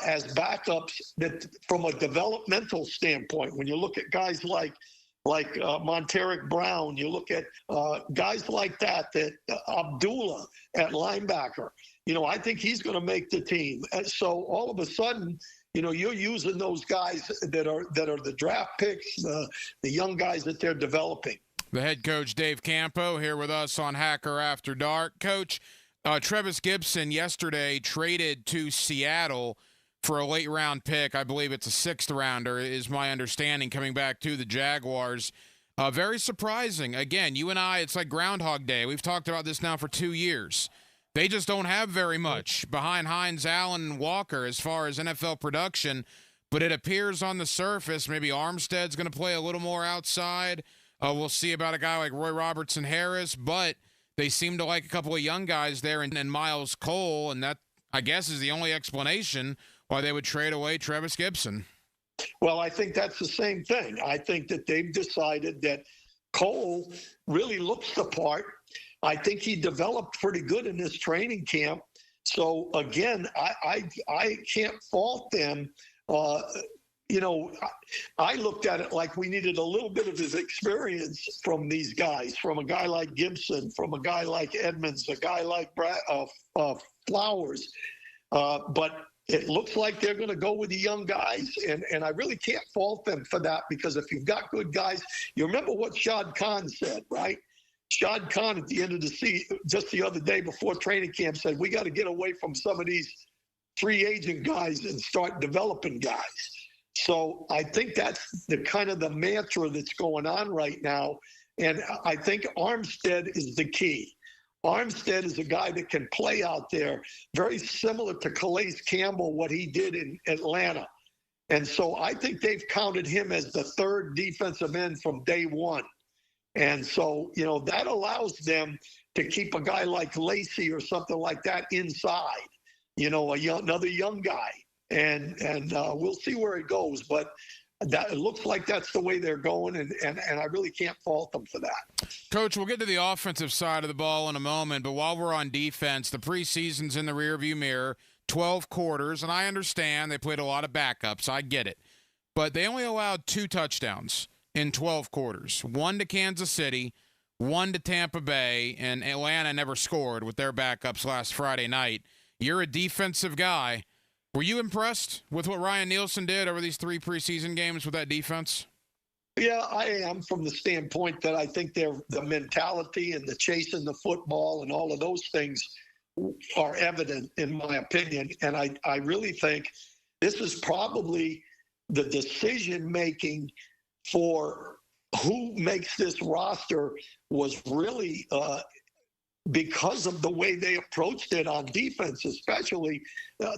as backups, that from a developmental standpoint. When you look at guys like Monteric Brown, you look at guys like that Abdullah at linebacker, I think he's going to make the team. And so all of a sudden, you're using those guys that are the draft picks, the young guys that they're developing. The head coach, Dave Campo, here with us on Hacker After Dark. Coach, Trevis Gibson yesterday traded to Seattle for a late-round pick. I believe it's a sixth-rounder, is my understanding, coming back to the Jaguars. Very surprising. Again, you and I, it's like Groundhog Day. We've talked about this now for 2 years. They just don't have very much behind Hines, Allen, and Walker as far as NFL production. But it appears on the surface maybe Armstead's going to play a little more outside. We'll see about a guy like Roy Robertson Harris, but they seem to like a couple of young guys there and Miles Cole, and that, I guess, is the only explanation why they would trade away Trevis Gibson. Well, I think that's the same thing. I think that they've decided that Cole really looks the part. I think he developed pretty good in this training camp. So, again, I can't fault them. I looked at it like we needed a little bit of his experience from these guys, from a guy like Gibson, from a guy like Edmonds, a guy like Flowers. But it looks like they're going to go with the young guys, and I really can't fault them for that, because if you've got good guys, you remember what Shad Khan said, right? Shad Khan at the end of the season, just the other day before training camp, said, we got to get away from some of these free agent guys and start developing guys. So I think that's the kind of the mantra that's going on right now. And I think Armstead is the key. Armstead is a guy that can play out there, very similar to Calais Campbell, what he did in Atlanta. And so I think they've counted him as the third defensive end from day one. And so, that allows them to keep a guy like Lacey or something like that inside, another young guy. And we'll see where it goes. But it looks like that's the way they're going, and I really can't fault them for that. Coach, we'll get to the offensive side of the ball in a moment, but while we're on defense, the preseason's in the rearview mirror, 12 quarters, and I understand they played a lot of backups. I get it. But they only allowed 2 touchdowns in 12 quarters, 1 to Kansas City, 1 to Tampa Bay, and Atlanta never scored with their backups last Friday night. You're a defensive guy. Were you impressed with what Ryan Nielsen did over these 3 preseason games with that defense? Yeah, I am, from the standpoint that I think the mentality and the chasing the football and all of those things are evident, in my opinion. And I really think this is probably the decision-making for who makes this roster was really because of the way they approached it on defense, especially.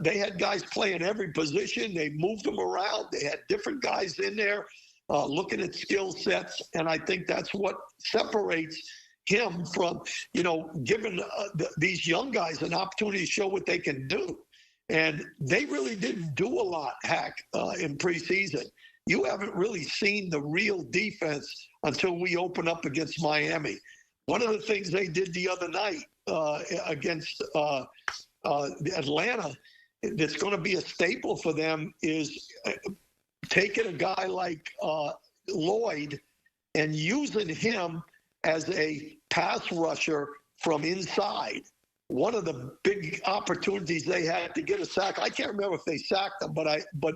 They had guys playing every position. They moved them around. They had different guys in there looking at skill sets. And I think that's what separates him from, giving these young guys an opportunity to show what they can do. And they really didn't do a lot, in preseason. You haven't really seen the real defense until we open up against Miami. One of the things they did the other night against Atlanta that's going to be a staple for them is taking a guy like Lloyd and using him as a pass rusher from inside. One of the big opportunities they had to get a sack, I can't remember if they sacked him, but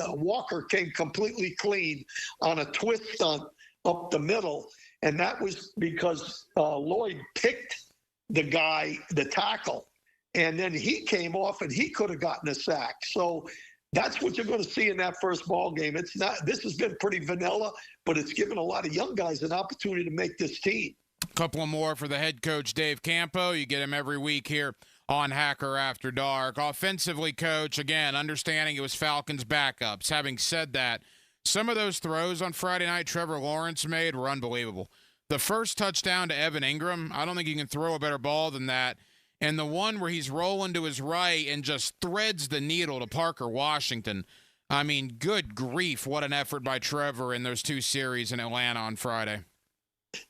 Walker came completely clean on a twist stunt up the middle. And that was because Lloyd picked the tackle, and then he came off and he could have gotten a sack. So that's what you're going to see in that first ball game. This has been pretty vanilla, but it's given a lot of young guys an opportunity to make this team. A couple more for the head coach, Dave Campo. You get him every week here on Hacker After Dark. Offensively, coach, again, understanding it was Falcons backups. Having said that, some of those throws on Friday night Trevor Lawrence made were unbelievable. The first touchdown to Evan Ingram, I don't think you can throw a better ball than that. And the one where he's rolling to his right and just threads the needle to Parker Washington. I mean, good grief, what an effort by Trevor in those 2 series in Atlanta on Friday.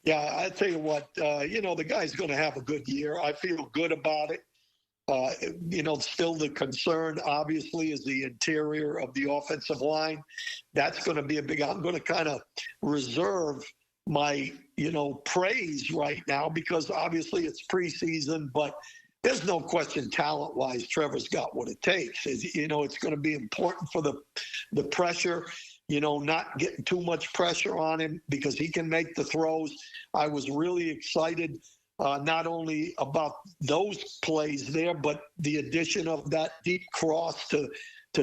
Yeah, I tell you what, the guy's going to have a good year. I feel good about it. Still the concern, obviously, is the interior of the offensive line. That's going to be I'm going to kind of reserve my, praise right now, because obviously it's preseason, but there's no question talent-wise Trevor's got what it takes. It's going to be important for the pressure, not getting too much pressure on him because he can make the throws. I was really excited not only about those plays there, but the addition of that deep cross to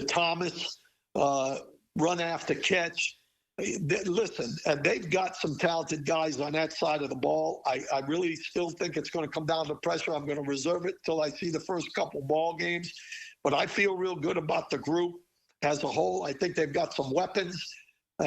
Thomas, run after catch. Listen, they've got some talented guys on that side of the ball. I really still think it's going to come down to pressure. I'm going to reserve it till I see the first couple ball games. But I feel real good about the group. as a whole. I think they've got some weapons. I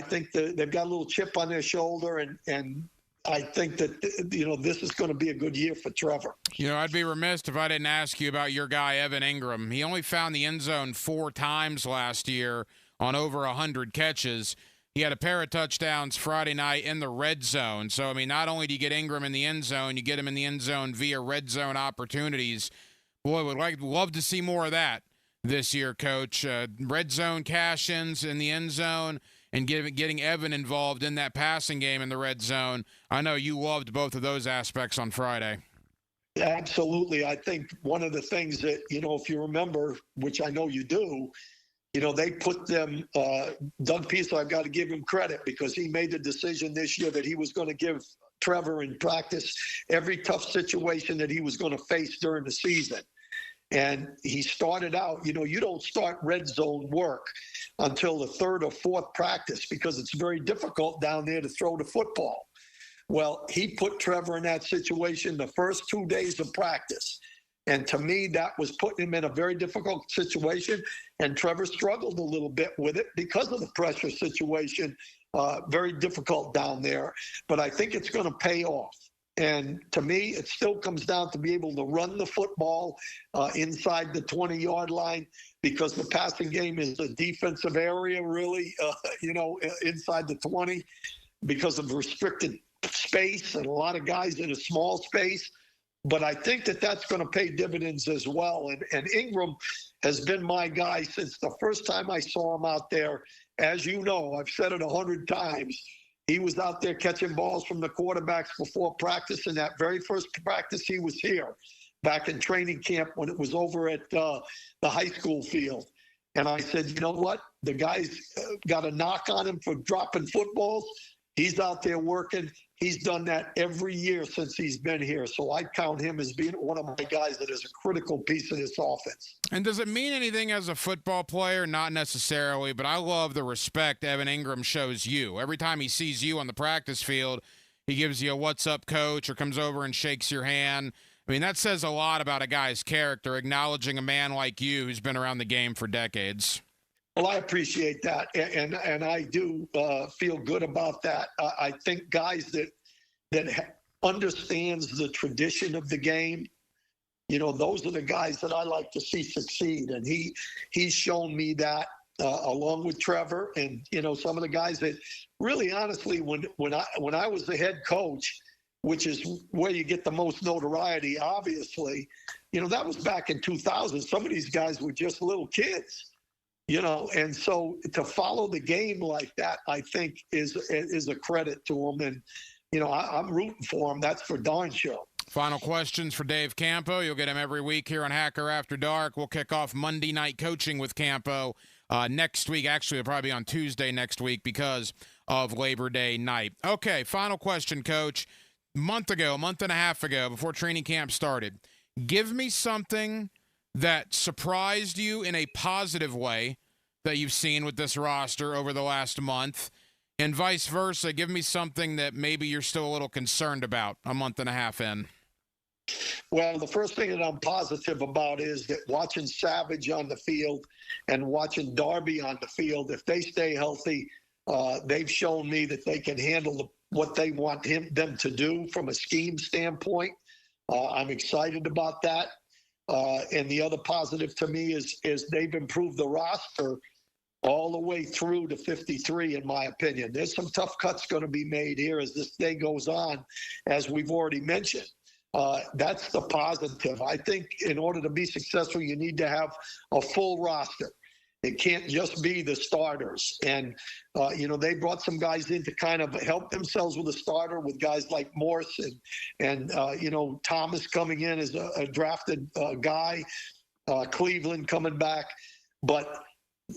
think they've got a little chip on their shoulder, and I think that, this is going to be a good year for Trevor. I'd be remiss if I didn't ask you about your guy, Evan Ingram. He only found the end zone 4 times last year on over 100 catches. He had a pair of touchdowns Friday night in the red zone. So, not only do you get Ingram in the end zone, you get him in the end zone via red zone opportunities. Boy, love to see more of that this year, Coach. Red zone cash-ins in the end zone and getting Evan involved in that passing game in the red zone. I know you loved both of those aspects on Friday. Absolutely. I think one of the things that, if you remember, which I know you do, they put them, Doug Peasley, I've got to give him credit because he made the decision this year that he was going to give Trevor in practice every tough situation that he was going to face during the season. And he started out, you don't start red zone work until the 3rd or 4th practice because it's very difficult down there to throw the football. Well, he put Trevor in that situation the first 2 days of practice. And to me, that was putting him in a very difficult situation. And Trevor struggled a little bit with it because of the pressure situation. Very difficult down there. But I think it's going to pay off. And to me, it still comes down to be able to run the football inside the 20-yard line because the passing game is a defensive area, really, inside the 20 because of restricted space and a lot of guys in a small space. But I think that that's going to pay dividends as well. And Ingram has been my guy since the first time I saw him out there. As you know, I've said it 100 times. He was out there catching balls from the quarterbacks before practice. And that very first practice, he was here back in training camp when it was over at the high school field. And I said, you know what? The guy's got a knock on him for dropping footballs. He's out there working. He's done that every year since he's been here. So I count him as being one of my guys that is a critical piece of this offense. And does it mean anything as a football player? Not necessarily, but I love the respect Evan Ingram shows you. Every time he sees you on the practice field, he gives you a what's up, coach, or comes over and shakes your hand. That says a lot about a guy's character, acknowledging a man like you who's been around the game for decades. Well, I appreciate that, and I do feel good about that. I think guys that understands the tradition of the game, those are the guys that I like to see succeed, and he's shown me that along with Trevor, and some of the guys that really, honestly, when I was the head coach, which is where you get the most notoriety, obviously, that was back in 2000. Some of these guys were just little kids. And so to follow the game like that, I think is a credit to him. And, I'm rooting for him. That's for darn sure. Final questions for Dave Campo. You'll get him every week here on Hacker After Dark. We'll kick off Monday night coaching with Campo next week. Actually, it'll probably be on Tuesday next week because of Labor Day night. Okay, final question, Coach. A month and a half ago, before training camp started, give me something that surprised you in a positive way that you've seen with this roster over the last month, and vice versa, give me something that maybe you're still a little concerned about a month and a half in? Well, the first thing that I'm positive about is that watching Savage on the field and watching Darby on the field, if they stay healthy, they've shown me that they can handle what they want them to do from a scheme standpoint. I'm excited about that. And the other positive to me is they've improved the roster all the way through to 53, in my opinion. There's some tough cuts going to be made here as this day goes on, as we've already mentioned. That's the positive. I think in order to be successful, you need to have a full roster. It can't just be the starters. And, they brought some guys in to kind of help themselves with a starter with guys like Morse and Thomas coming in as a drafted guy, Cleveland coming back. But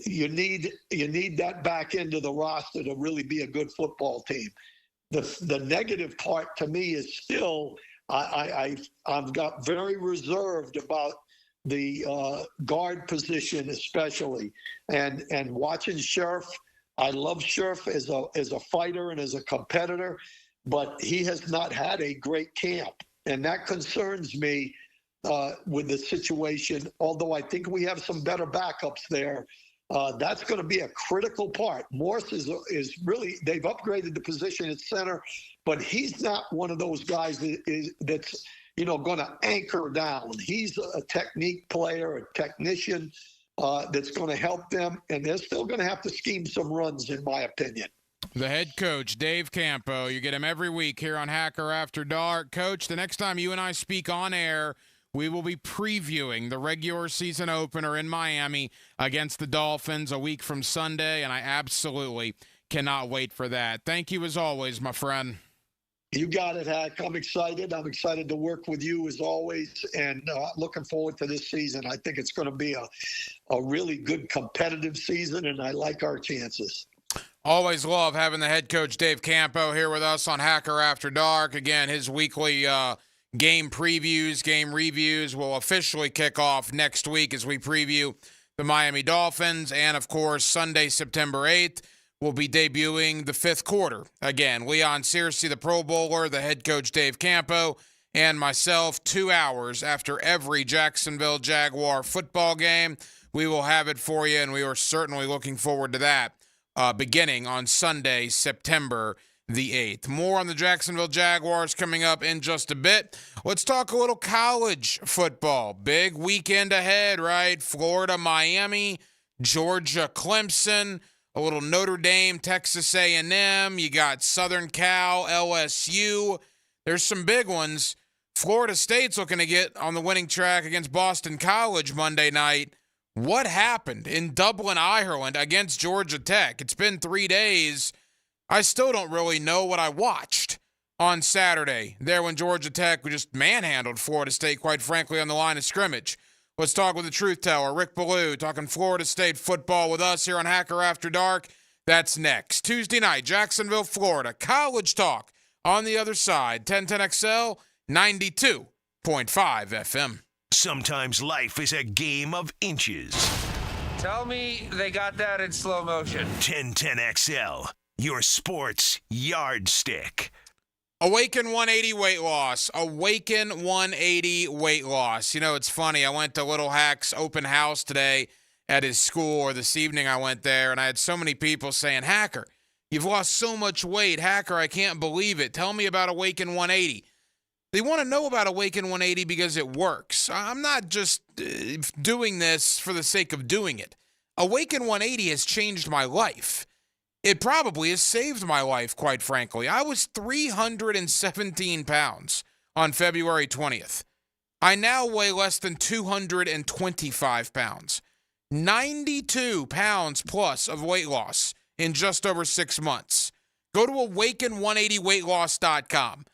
you need that back into the roster to really be a good football team. The negative part to me is still I've got very reserved about the guard position especially, and watching Scherf. I love Scherf as a fighter and as a competitor, but he has not had a great camp, and that concerns me with the situation, although I think we have some better backups there. That's going to be a critical part. Morse is really, they've upgraded the position at center, but he's not one of those guys that's going to anchor down. He's a technique player, a technician that's going to help them, and they're still going to have to scheme some runs, in my opinion. The head coach, Dave Campo. You get him every week here on Hacker After Dark. Coach, the next time you and I speak on air, we will be previewing the regular season opener in Miami against the Dolphins a week from Sunday, and I absolutely cannot wait for that. Thank you as always, my friend. You got it, Hack. I'm excited. I'm excited to work with you as always, and looking forward to this season. I think it's going to be a really good competitive season, and I like our chances. Always love having the head coach, Dave Campo, here with us on Hacker After Dark. Again, his weekly game previews, game reviews will officially kick off next week as we preview the Miami Dolphins. And, of course, Sunday, September 8th, we'll be debuting the fifth quarter. Again, Leon Searcy, the Pro Bowler, the head coach, Dave Campo, and myself, 2 hours after every Jacksonville Jaguar football game. We will have it for you, and we are certainly looking forward to that. Beginning on Sunday, September the 8th. More on the Jacksonville Jaguars coming up in just a bit. Let's talk a little college football. Big weekend ahead, right? Florida, Miami, Georgia, Clemson, a little Notre Dame, Texas A&M. You got Southern Cal, LSU. There's some big ones. Florida State's looking to get on the winning track against Boston College Monday night. What happened in Dublin, Ireland against Georgia Tech? It's been 3 days. I still don't really know what I watched on Saturday there when Georgia Tech just manhandled Florida State, quite frankly, on the line of scrimmage. Let's talk with the truth teller, Rick Ballou, talking Florida State football with us here on Hacker After Dark. That's next. Tuesday night, Jacksonville, Florida. College talk on the other side. 1010XL, 92.5 FM. Sometimes life is a game of inches. Tell me they got that in slow motion. 1010XL, your sports yardstick. Awaken 180 weight loss. Awaken 180 weight loss. You know, it's funny. I went to Little Hack's open house today at his school, or this evening I went there, and I had so many people saying, Hacker, you've lost so much weight. Hacker, I can't believe it. Tell me about Awaken 180. They want to know about Awaken 180 because it works. I'm not just doing this for the sake of doing it. Awaken 180 has changed my life. It probably has saved my life, quite frankly. I was 317 pounds on February 20th. I now weigh less than 225 pounds. 92 pounds plus of weight loss in just over 6 months. Go to awaken180weightloss.com.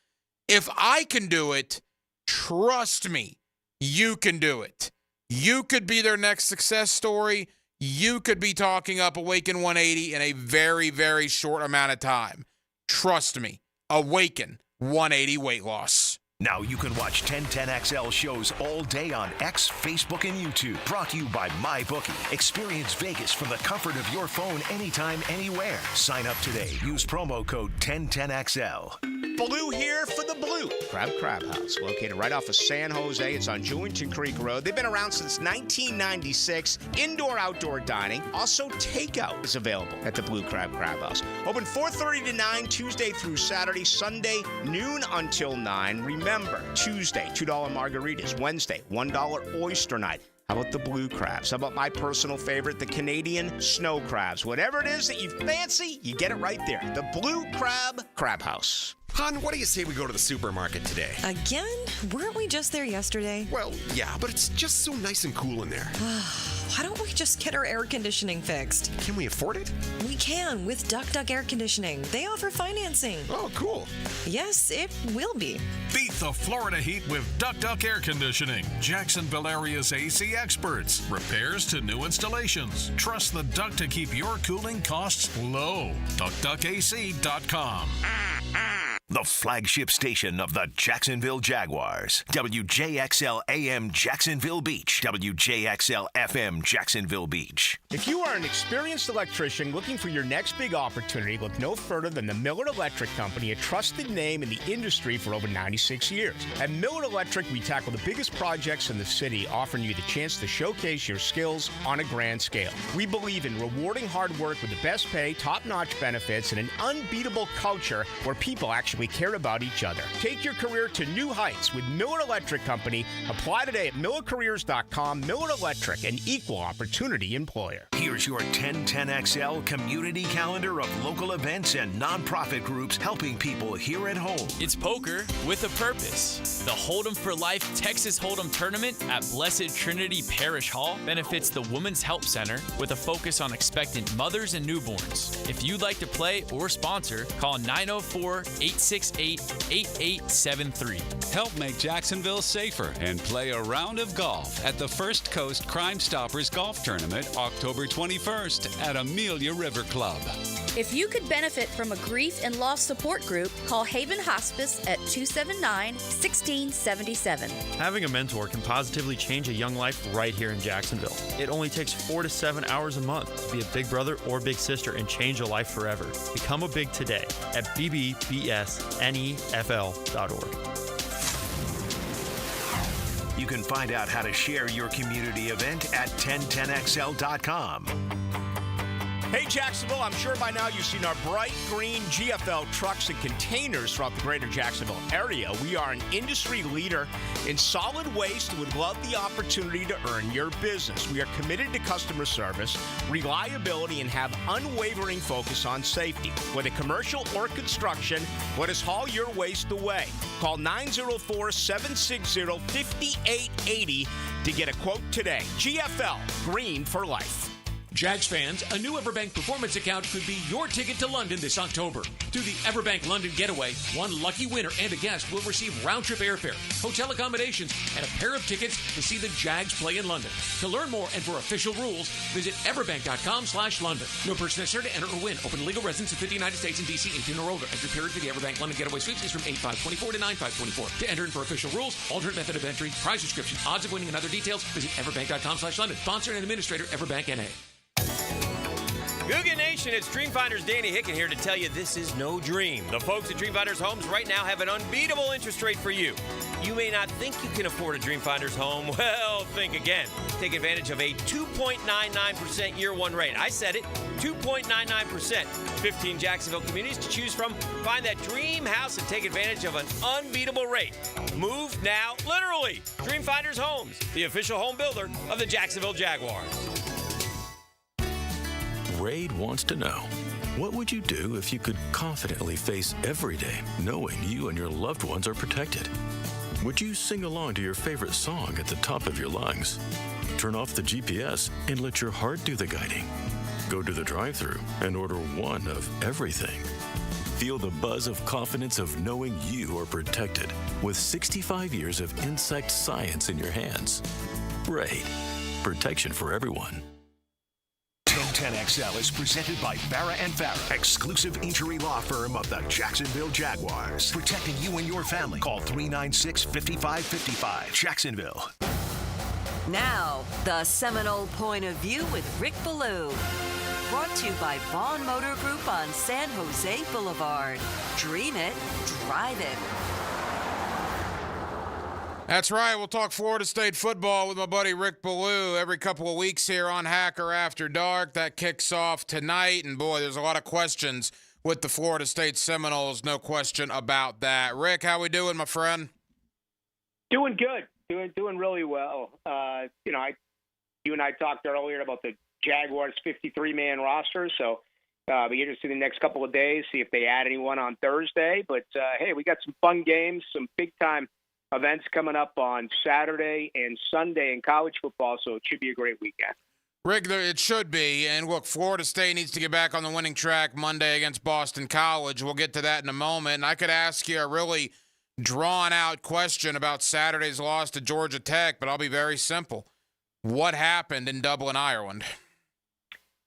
If I can do it, trust me, you can do it. You could be their next success story. You could be talking up Awaken 180 in a very, very short amount of time. Trust me, Awaken 180 weight loss. Now you can watch 1010XL shows all day on X, Facebook, and YouTube. Brought to you by MyBookie. Experience Vegas from the comfort of your phone anytime, anywhere. Sign up today. Use promo code 1010XL. Ballou here for the Blue Crab House, located right off of San Jose. It's on Jewington Creek Road. They've been around since 1996. Indoor-outdoor dining. Also, takeout is available at the Blue Crab House. Open 4:30 to 9, Tuesday through Saturday. Sunday, noon until 9. Remember, Tuesday, $2 margaritas. Wednesday, $1 oyster night. How about the blue crabs? How about my personal favorite, the Canadian snow crabs? Whatever it is that you fancy, you get it right there. The Blue Crab House. Hon, what do you say we go to the supermarket today? Again? Weren't we just there yesterday? Well, yeah, but it's just so nice and cool in there. Why don't we just get our air conditioning fixed? Can we afford it? We can with Duck Air Conditioning. They offer financing. Oh, cool. Yes, it will be. Beat the Florida heat with Duck Air Conditioning. Jacksonville area's AC experts. Repairs to new installations. Trust the Duck to keep your cooling costs low. DuckDuckAC.com. the flagship station of the Jacksonville Jaguars. WJXL AM Jacksonville Beach. WJXL FM Jacksonville Beach. If you are an experienced electrician looking for your next big opportunity, look no further than the Miller Electric Company, a trusted name in the industry for over 96 years. At Miller Electric, we tackle the biggest projects in the city, offering you the chance to showcase your skills on a grand scale. We believe in rewarding hard work with the best pay, top-notch benefits, and an unbeatable culture where people actually care about each other. Take your career to new heights with Miller Electric Company. Apply today at millercareers.com. Miller Electric, an equal opportunity employer. Here's your 1010XL community calendar of local events and nonprofit groups helping people here at home. It's poker with a purpose. The Hold'em for Life Texas Hold'em Tournament at Blessed Trinity Parish Hall benefits the Women's Help Center with a focus on expectant mothers and newborns. If you'd like to play or sponsor, call 904-868-8873. Help make Jacksonville safer and play a round of golf at the First Coast Crime Stoppers Golf Tournament October 21st at Amelia River Club. If you could benefit from a grief and loss support group, call Haven Hospice at 279-1677. Having a mentor can positively change a young life right here in Jacksonville. It only takes 4 to 7 hours a month to be a big brother or big sister and change a life forever. Become a big today at bbbsnefl.org. You can find out how to share your community event at 1010XL.com. Hey Jacksonville, I'm sure by now you've seen our bright green GFL trucks and containers throughout the greater Jacksonville area. We are an industry leader in solid waste and would love the opportunity to earn your business. We are committed to customer service, reliability, and have unwavering focus on safety. Whether commercial or construction, let us haul your waste away. Call 904-760-5880 to get a quote today. GFL, green for life. Jags fans, a new Everbank Performance account could be your ticket to London this October. Through the Everbank London Getaway, one lucky winner and a guest will receive round-trip airfare, hotel accommodations, and a pair of tickets to see the Jags play in London. To learn more and for official rules, visit everbank.com/London. No person necessary to enter or win. Open to legal residents of 50 United States and D.C. 18 or older. Entry period for the Everbank London Getaway Suites is from 8/5/24 to 9/5/24. To enter and for official rules, alternate method of entry, prize description, odds of winning, and other details, visit everbank.com/London. Sponsor and administrator, Everbank N.A. Googan Nation, it's Dreamfinders Danny Hicken here to tell you this is no dream. The folks at Dreamfinders Homes right now have an unbeatable interest rate for you. You may not think you can afford a Dreamfinders home. Well, think again. Take advantage of a 2.99% year one rate. I said it, 2.99%. 15 Jacksonville communities to choose from. Find that dream house and take advantage of an unbeatable rate. Move now, literally. Dreamfinders Homes, the official home builder of the Jacksonville Jaguars. Raid wants to know, what would you do if you could confidently face every day knowing you and your loved ones are protected? Would you sing along to your favorite song at the top of your lungs? Turn off the GPS and let your heart do the guiding. Go to the drive-thru and order one of everything. Feel the buzz of confidence of knowing you are protected with 65 years of insect science in your hands. Raid. Protection for everyone. 1010XL is presented by Farah & Farah, exclusive injury law firm of the Jacksonville Jaguars. Protecting you and your family. Call 396-5555. Jacksonville. Now, the Seminole Point of View with Rick Ballou. Brought to you by Vaughn Motor Group on San Jose Boulevard. Dream it, drive it. That's right. We'll talk Florida State football with my buddy Rick Ballou every couple of weeks here on Hacker After Dark. That kicks off tonight. And, boy, there's a lot of questions with the Florida State Seminoles. No question about that. Rick, how we doing, my friend? Doing good. Doing really well. You and I talked earlier about the Jaguars' 53-man roster. So I'll be interested in the next couple of days, see if they add anyone on Thursday. But, hey, we got some fun games, some big-time events coming up on Saturday and Sunday in college football, so it should be a great weekend. Rick, it should be. And, look, Florida State needs to get back on the winning track Monday against Boston College. We'll get to that in a moment. And I could ask you a really drawn-out question about Saturday's loss to Georgia Tech, but I'll be very simple. What happened in Dublin, Ireland?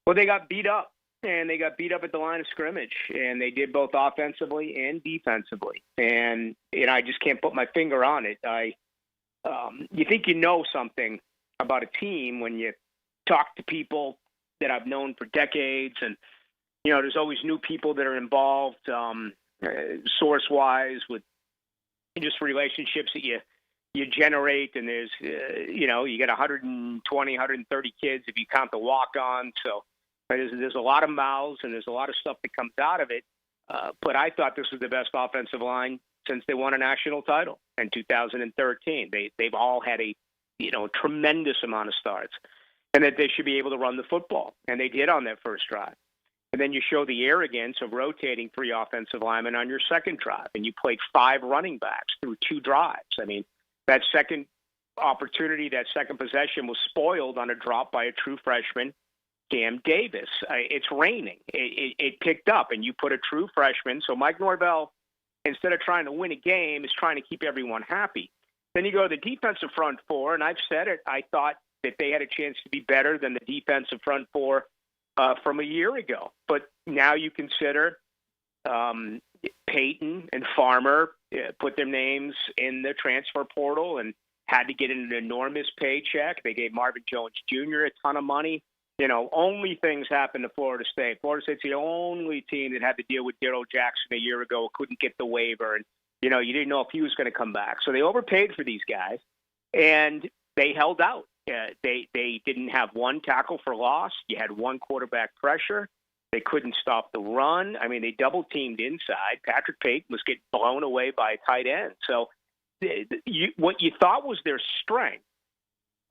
Well, they got beat up. and they got beat up at the line of scrimmage, and they did both offensively and defensively. And I just can't put my finger on it. You think you know something about a team when you talk to people that I've known for decades, and there's always new people that are involved, source-wise, with just relationships that you generate. And there's, you get 120, 130 kids if you count the walk-on. So there's a lot of mouths and there's a lot of stuff that comes out of it. But I thought this was the best offensive line since they won a national title in 2013. They've all had a tremendous amount of starts, and that they should be able to run the football. And they did on that first drive. And then you show the arrogance of rotating 3 offensive linemen on your second drive, and you played 5 running backs through 2 drives. I mean, that second opportunity, that second possession was spoiled on a drop by a true freshman, Cam Davis. It's raining. It picked up, and you put a true freshman. So Mike Norvell, instead of trying to win a game, is trying to keep everyone happy. Then you go to the defensive front 4, and I've said it. I thought that they had a chance to be better than the defensive front 4 from a year ago. But now you consider Peyton and Farmer put their names in the transfer portal and had to get an enormous paycheck. They gave Marvin Jones Jr. a ton of money. Only things happened to Florida State. Florida State's the only team that had to deal with Daryl Jackson a year ago, couldn't get the waiver, and you didn't know if he was going to come back. So they overpaid for these guys, and they held out. They didn't have 1 tackle for loss. You had 1 quarterback pressure. They couldn't stop the run. I mean, they double-teamed inside. Catric Fason was getting blown away by a tight end. So what you thought was their strength,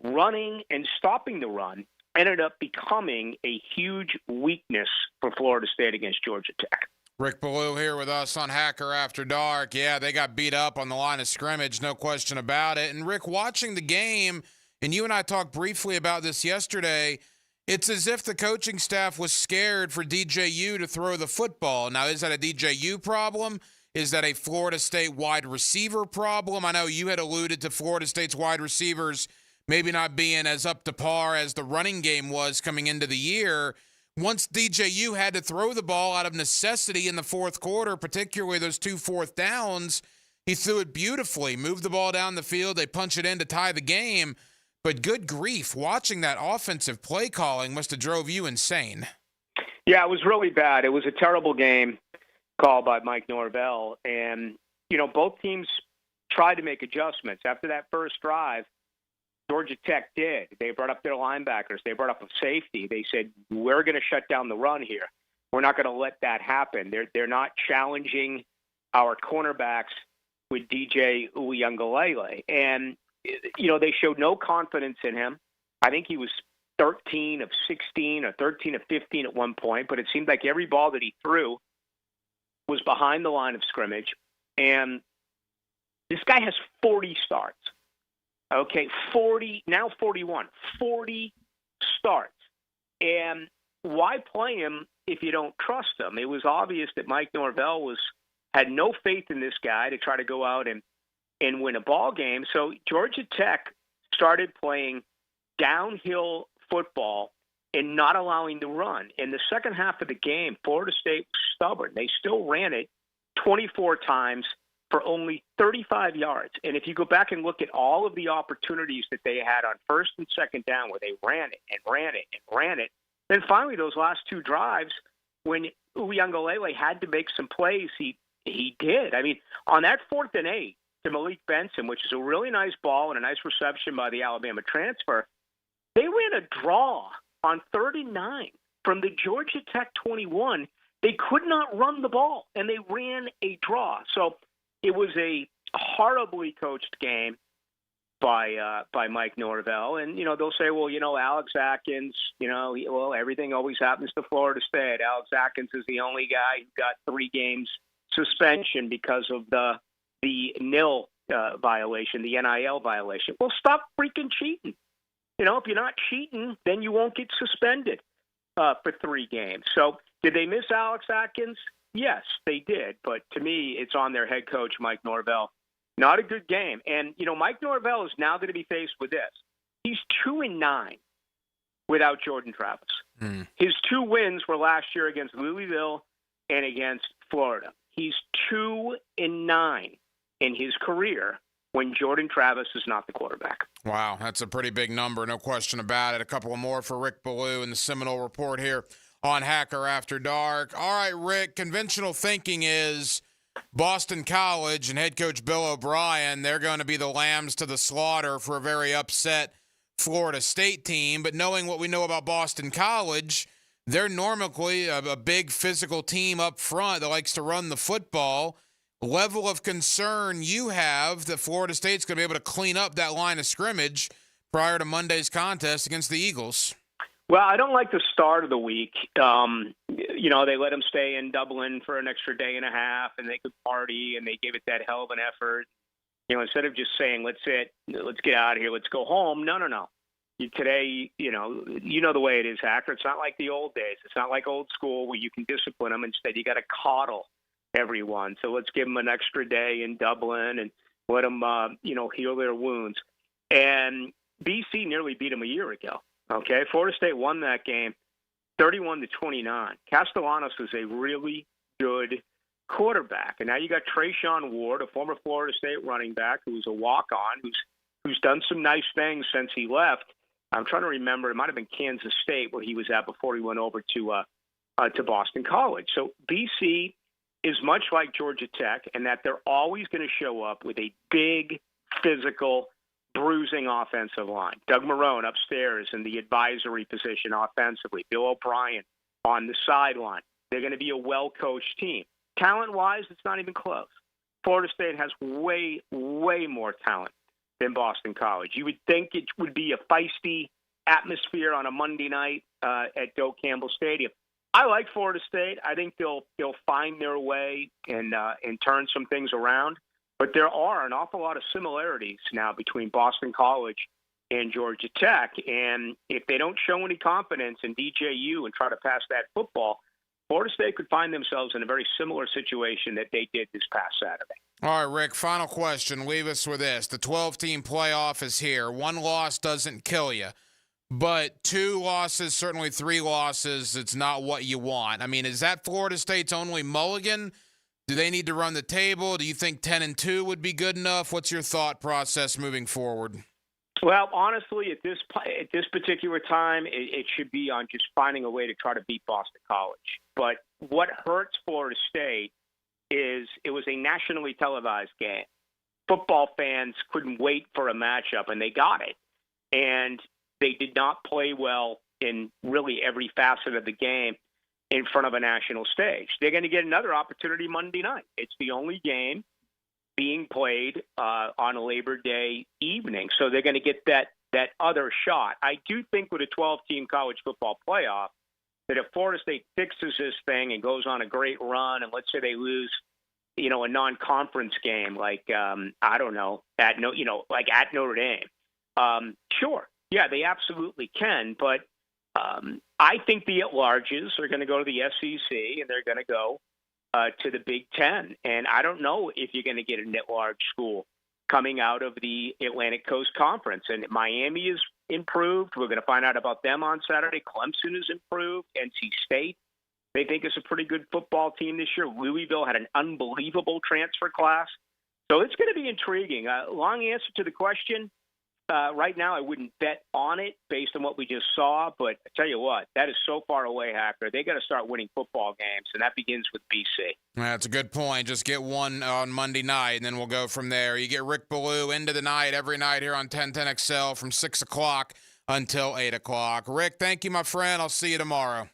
running and stopping the run, ended up becoming a huge weakness for Florida State against Georgia Tech. Rick Ballou here with us on Hacker After Dark. Yeah, they got beat up on the line of scrimmage, no question about it. And Rick, watching the game, and you and I talked briefly about this yesterday, it's as if the coaching staff was scared for DJU to throw the football. Now, is that a DJU problem? Is that a Florida State wide receiver problem? I know you had alluded to Florida State's wide receivers maybe not being as up to par as the running game was coming into the year. Once DJU had to throw the ball out of necessity in the fourth quarter, particularly those 2 fourth downs, he threw it beautifully, moved the ball down the field. They punch it in to tie the game. But good grief, watching that offensive play calling must have drove you insane. Yeah, it was really bad. It was a terrible game called by Mike Norvell. And, both teams tried to make adjustments. After that first drive, Georgia Tech did. They brought up their linebackers. They brought up a safety. They said, we're going to shut down the run here. We're not going to let that happen. They're not challenging our cornerbacks with DJ Uiagalelei. And, they showed no confidence in him. I think he was 13 of 16 or 13 of 15 at one point, but it seemed like every ball that he threw was behind the line of scrimmage. And this guy has 40 starts. Okay, 40, now 41, 40 starts. And why play him if you don't trust him? It was obvious that Mike Norvell had no faith in this guy to try to go out and win a ball game. So Georgia Tech started playing downhill football and not allowing the run. In the second half of the game, Florida State was stubborn. They still ran it 24 times for only 35 yards. And if you go back and look at all of the opportunities that they had on first and second down where they ran it and ran it and ran it, then finally those last 2 drives, when Uiagalelei had to make some plays, he did. I mean, on that 4th and 8 to Malik Benson, which is a really nice ball and a nice reception by the Alabama transfer, they ran a draw on 3rd and 9 from the Georgia Tech 21. They could not run the ball, and they ran a draw. So it was a horribly coached game by Mike Norvell. And, they'll say, well, Alex Atkins, everything always happens to Florida State. Alex Atkins is the only guy who got 3 games suspension because of the NIL violation, the NIL violation. Well, stop freaking cheating. If you're not cheating, then you won't get suspended for 3 games. So did they miss Alex Atkins? Yes, they did. But to me, it's on their head coach, Mike Norvell. Not a good game. And, Mike Norvell is now going to be faced with this. He's 2-9 without Jordan Travis. His 2 wins were last year against Louisville and against Florida. He's 2-9 in his career when Jordan Travis is not the quarterback. Wow, that's a pretty big number, no question about it. A couple of more for Rick Ballou in the Seminole Report here on Hacker After Dark. All right, Rick, conventional thinking is Boston College and head coach Bill O'Brien, they're going to be the lambs to the slaughter for a very upset Florida State team. But knowing what we know about Boston College, they're normally a big physical team up front that likes to run the football. Level of concern you have that Florida State's going to be able to clean up that line of scrimmage prior to Monday's contest against the Eagles? Well, I don't like the start of the week. They let them stay in Dublin for an extra day and a half, and they could party, and they gave it that hell of an effort. Instead of just saying, let's get out of here, let's go home. No. Today, you know the way it is, Hacker. It's not like the old days. It's not like old school where you can discipline them. Instead, you got to coddle everyone. So let's give them an extra day in Dublin and let them, heal their wounds. And BC nearly beat them a year ago. Okay, Florida State won that game 31-29. Castellanos is a really good quarterback. And now you got Trayshawn Ward, a former Florida State running back who's a walk-on, who's done some nice things since he left. I'm trying to remember. It might have been Kansas State where he was at before he went over to Boston College. So BC is much like Georgia Tech in that they're always going to show up with a big, physical, bruising offensive line. Doug Marrone upstairs in the advisory position offensively. Bill O'Brien on the sideline. They're going to be a well-coached team. Talent-wise, it's not even close. Florida State has way, way more talent than Boston College. You would think it would be a feisty atmosphere on a Monday night at Dave Campo Stadium. I like Florida State. I think they'll find their way and turn some things around. But there are an awful lot of similarities now between Boston College and Georgia Tech. And if they don't show any confidence in DJU and try to pass that football, Florida State could find themselves in a very similar situation that they did this past Saturday. All right, Rick, final question. Leave us with this. The 12-team playoff is here. 1 loss doesn't kill you. But 2 losses, certainly 3 losses, it's not what you want. I mean, is that Florida State's only mulligan? Do they need to run the table? Do you think 10-2 would be good enough? What's your thought process moving forward? Well, honestly, at this particular time, it should be on just finding a way to try to beat Boston College. But what hurts Florida State is it was a nationally televised game. Football fans couldn't wait for a matchup, and they got it. And they did not play well in really every facet of the game in front of a national stage. They're going to get another opportunity Monday night. It's the only game being played on a Labor Day evening. So they're going to get that other shot. I do think with a 12-team college football playoff that if Florida State fixes this thing and goes on a great run, and let's say they lose, a non-conference game like at Notre Dame, sure, yeah, they absolutely can. But I think the at-larges are going to go to the SEC and they're going to go to the Big Ten. And I don't know if you're going to get an at-large school coming out of the Atlantic Coast Conference. And Miami is improved. We're going to find out about them on Saturday. Clemson is improved. NC State, they think, is a pretty good football team this year. Louisville had an unbelievable transfer class. So it's going to be intriguing. Long answer to the question. Right now, I wouldn't bet on it based on what we just saw. But I tell you what, that is so far away, Hacker. They got to start winning football games, and that begins with BC. That's a good point. Just get one on Monday night, and then we'll go from there. You get Rick Ballou into the night every night here on 1010XL from 6 o'clock until 8 o'clock. Rick, thank you, my friend. I'll see you tomorrow.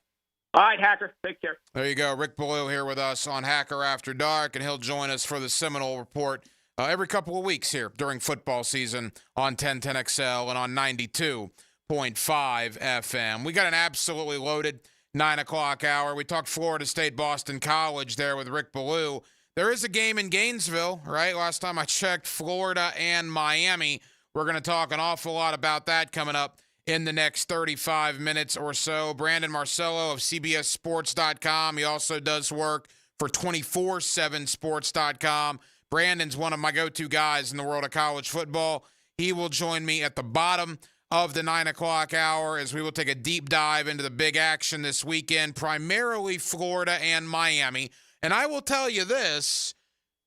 All right, Hacker. Take care. There you go. Rick Ballou here with us on Hacker After Dark, and he'll join us for the Seminole Report every couple of weeks here during football season on 1010XL and on 92.5 FM. We got an absolutely loaded 9 o'clock hour. We talked Florida State, Boston College there with Rick Ballou. There is a game in Gainesville, right? Last time I checked, Florida and Miami. We're going to talk an awful lot about that coming up in the next 35 minutes or so. Brandon Marcelo of CBSSports.com. He also does work for 247sports.com. Brandon's one of my go-to guys in the world of college football. He will join me at the bottom of the 9 o'clock hour, as we will take a deep dive into the big action this weekend, primarily Florida and Miami. And I will tell you this,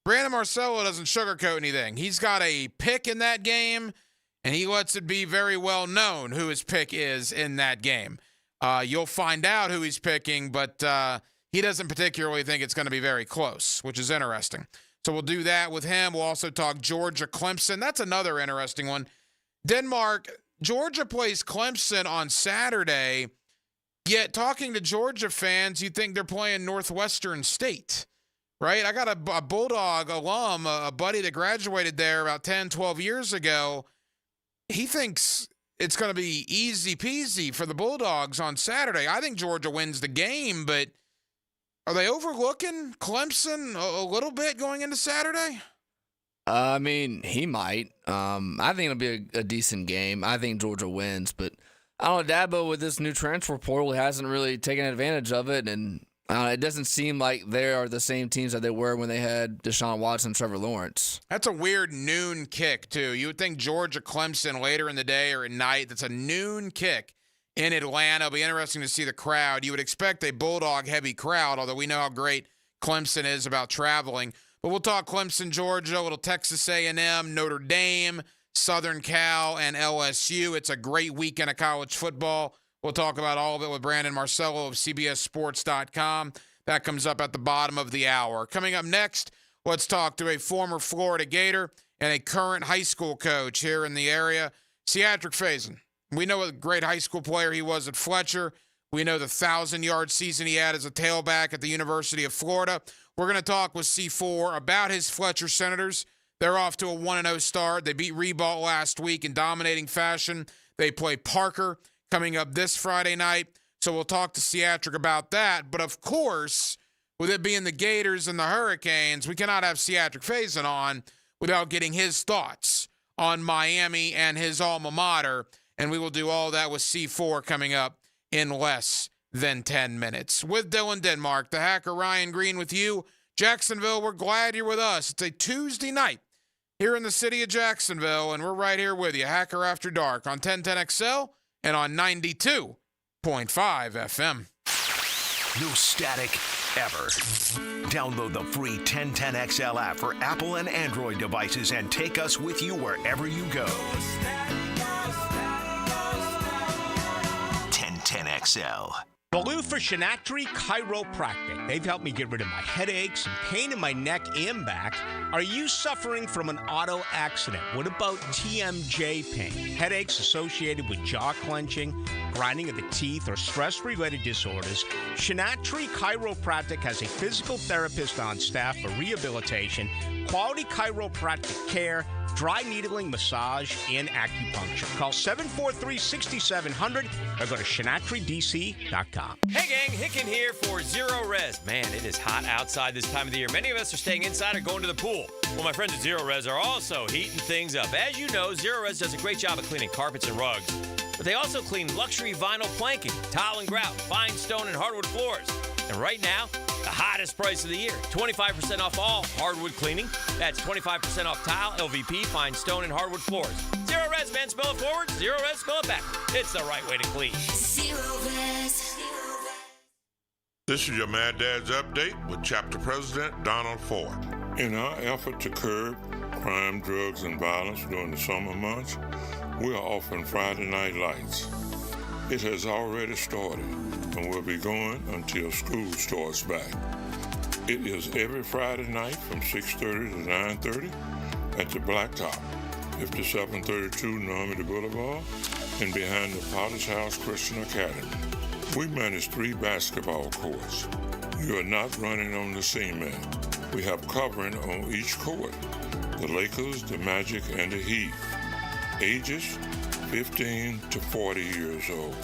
Brandon Marcelo doesn't sugarcoat anything. He's got a pick in that game, and he lets it be very well known who his pick is in that game. You'll find out who he's picking, but he doesn't particularly think it's going to be very close, which is interesting. So we'll do that with him. We'll also talk Georgia-Clemson. That's another interesting one. Denmark, Georgia plays Clemson on Saturday, yet talking to Georgia fans, you think they're playing Northwestern State, right? I got a Bulldog alum, a buddy that graduated there about 10, 12 years ago. He thinks it's going to be easy peasy for the Bulldogs on Saturday. I think Georgia wins the game, but are they overlooking Clemson a little bit going into Saturday? I mean, he might. I think it'll be a decent game. I think Georgia wins, but I don't know, Dabo with this new transfer portal hasn't really taken advantage of it, and it doesn't seem like they are the same teams that they were when they had Deshaun Watson and Trevor Lawrence. That's a weird noon kick, too. You would think Georgia-Clemson later in the day or at night. That's a noon kick in Atlanta. It'll be interesting to see the crowd. You would expect a Bulldog-heavy crowd, although we know how great Clemson is about traveling. But we'll talk Clemson, Georgia, a little Texas A&M, Notre Dame, Southern Cal, and LSU. It's a great weekend of college football. We'll talk about all of it with Brandon Marcelo of CBSSports.com. That comes up at the bottom of the hour. Coming up next, let's talk to a former Florida Gator and a current high school coach here in the area, Catric Fason. We know what a great high school player he was at Fletcher. We know the 1,000-yard season he had as a tailback at the University of Florida. We're going to talk with C4 about his Fletcher Senators. They're off to a 1-0 start. They beat Ribault last week in dominating fashion. They play Parker coming up this Friday night. So we'll talk to Catric about that. But, of course, with it being the Gators and the Hurricanes, we cannot have Catric Fason on without getting his thoughts on Miami and his alma mater. And we will do all that with C4 coming up in less than 10 minutes. With Dylan Denmark, the hacker Ryan Green with you. Jacksonville, we're glad you're with us. It's a Tuesday night here in the city of Jacksonville, and we're right here with you. Hacker After Dark on 1010XL and on 92.5 FM. No static ever. Download the free 1010XL app for Apple and Android devices and take us with you wherever you go. 1010XL. Baloo for Catric Chiropractic. They've helped me get rid of my headaches and pain in my neck and back. Are you suffering from an auto accident? What about TMJ pain? Headaches associated with jaw clenching, grinding of the teeth, or stress-related disorders? Catric Chiropractic has a physical therapist on staff for rehabilitation, quality chiropractic care, dry needling, massage, and acupuncture. Call 743-6700 or go to CatricDC.com. Hey gang, Hicken here for Zero Res. Man, it is hot outside this time of the year. Many of us are staying inside or going to the pool. Well, my friends at Zero Res are also heating things up. As you know, Zero Res does a great job of cleaning carpets and rugs, but they also clean luxury vinyl planking, tile and grout, fine stone and hardwood floors. And right now, the hottest price of the year, 25% off all hardwood cleaning. That's 25% off tile, LVP, fine stone, and hardwood floors. Zero Res, man. Spell it forward. Zero Res, spell it backwards. It's the right way to clean. Zero Res. This is your Mad Dad's Update with Chapter President Donald Ford. In our effort to curb crime, drugs, and violence during the summer months, we are offering Friday Night Lights. It has already started and will be going until school starts back. It is every Friday night from 6:30 to 9:30 at the Blacktop, 5732 Normandy Boulevard, and behind the Potter's House Christian Academy. We manage 3 basketball courts. You are not running on the cement. We have covering on each court. The Lakers, the Magic, and the Heat. Ages 15 to 40 years old.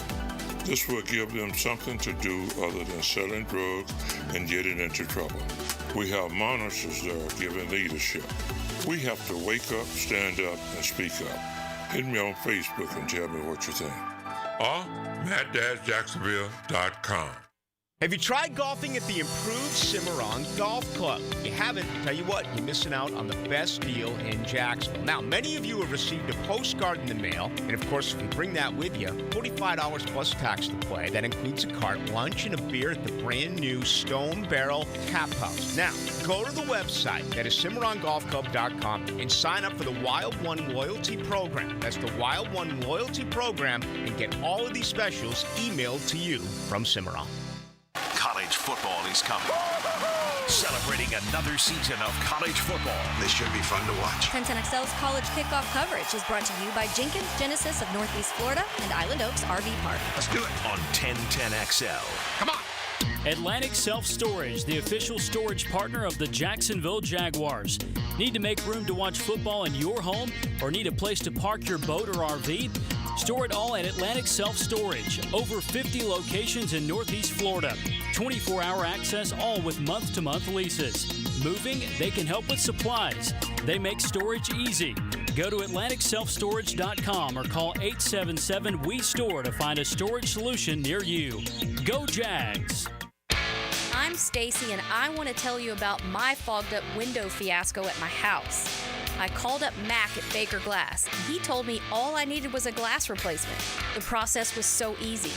This will give them something to do other than selling drugs and getting into trouble. We have monitors there giving leadership. We have to wake up, stand up, and speak up. Hit me on Facebook and tell me what you think. Or MattDadJacksonville.com. Have you tried golfing at the improved Cimarron Golf Club? If you haven't, tell you what, you're missing out on the best deal in Jacksonville. Now, many of you have received a postcard in the mail, and of course, if you bring that with you, $45 plus tax to play. That includes a cart, lunch, and a beer at the brand new Stone Barrel Tap House. Now, go to the website, that is CimarronGolfClub.com, and sign up for the Wild One Loyalty Program. That's the Wild One Loyalty Program, and get all of these specials emailed to you from Cimarron. College football is coming. Celebrating another season of college football. This should be fun to watch. 1010XL's college kickoff coverage is brought to you by Jenkins Genesis of Northeast Florida and Island Oaks RV Park. Let's do it. On 1010XL. Come on. Atlantic Self Storage, the official storage partner of the Jacksonville Jaguars. Need to make room to watch football in your home or need a place to park your boat or RV? Store it all at Atlantic Self Storage. Over 50 locations in Northeast Florida. 24-hour access, all with month-to-month leases. Moving, they can help with supplies. They make storage easy. Go to AtlanticSelfStorage.com or call 877-WE-STORE to find a storage solution near you. Go Jags! I'm Stacy, and I want to tell you about my fogged-up window fiasco at my house. I called up Mac at Baker Glass, and he told me all I needed was a glass replacement. The process was so easy.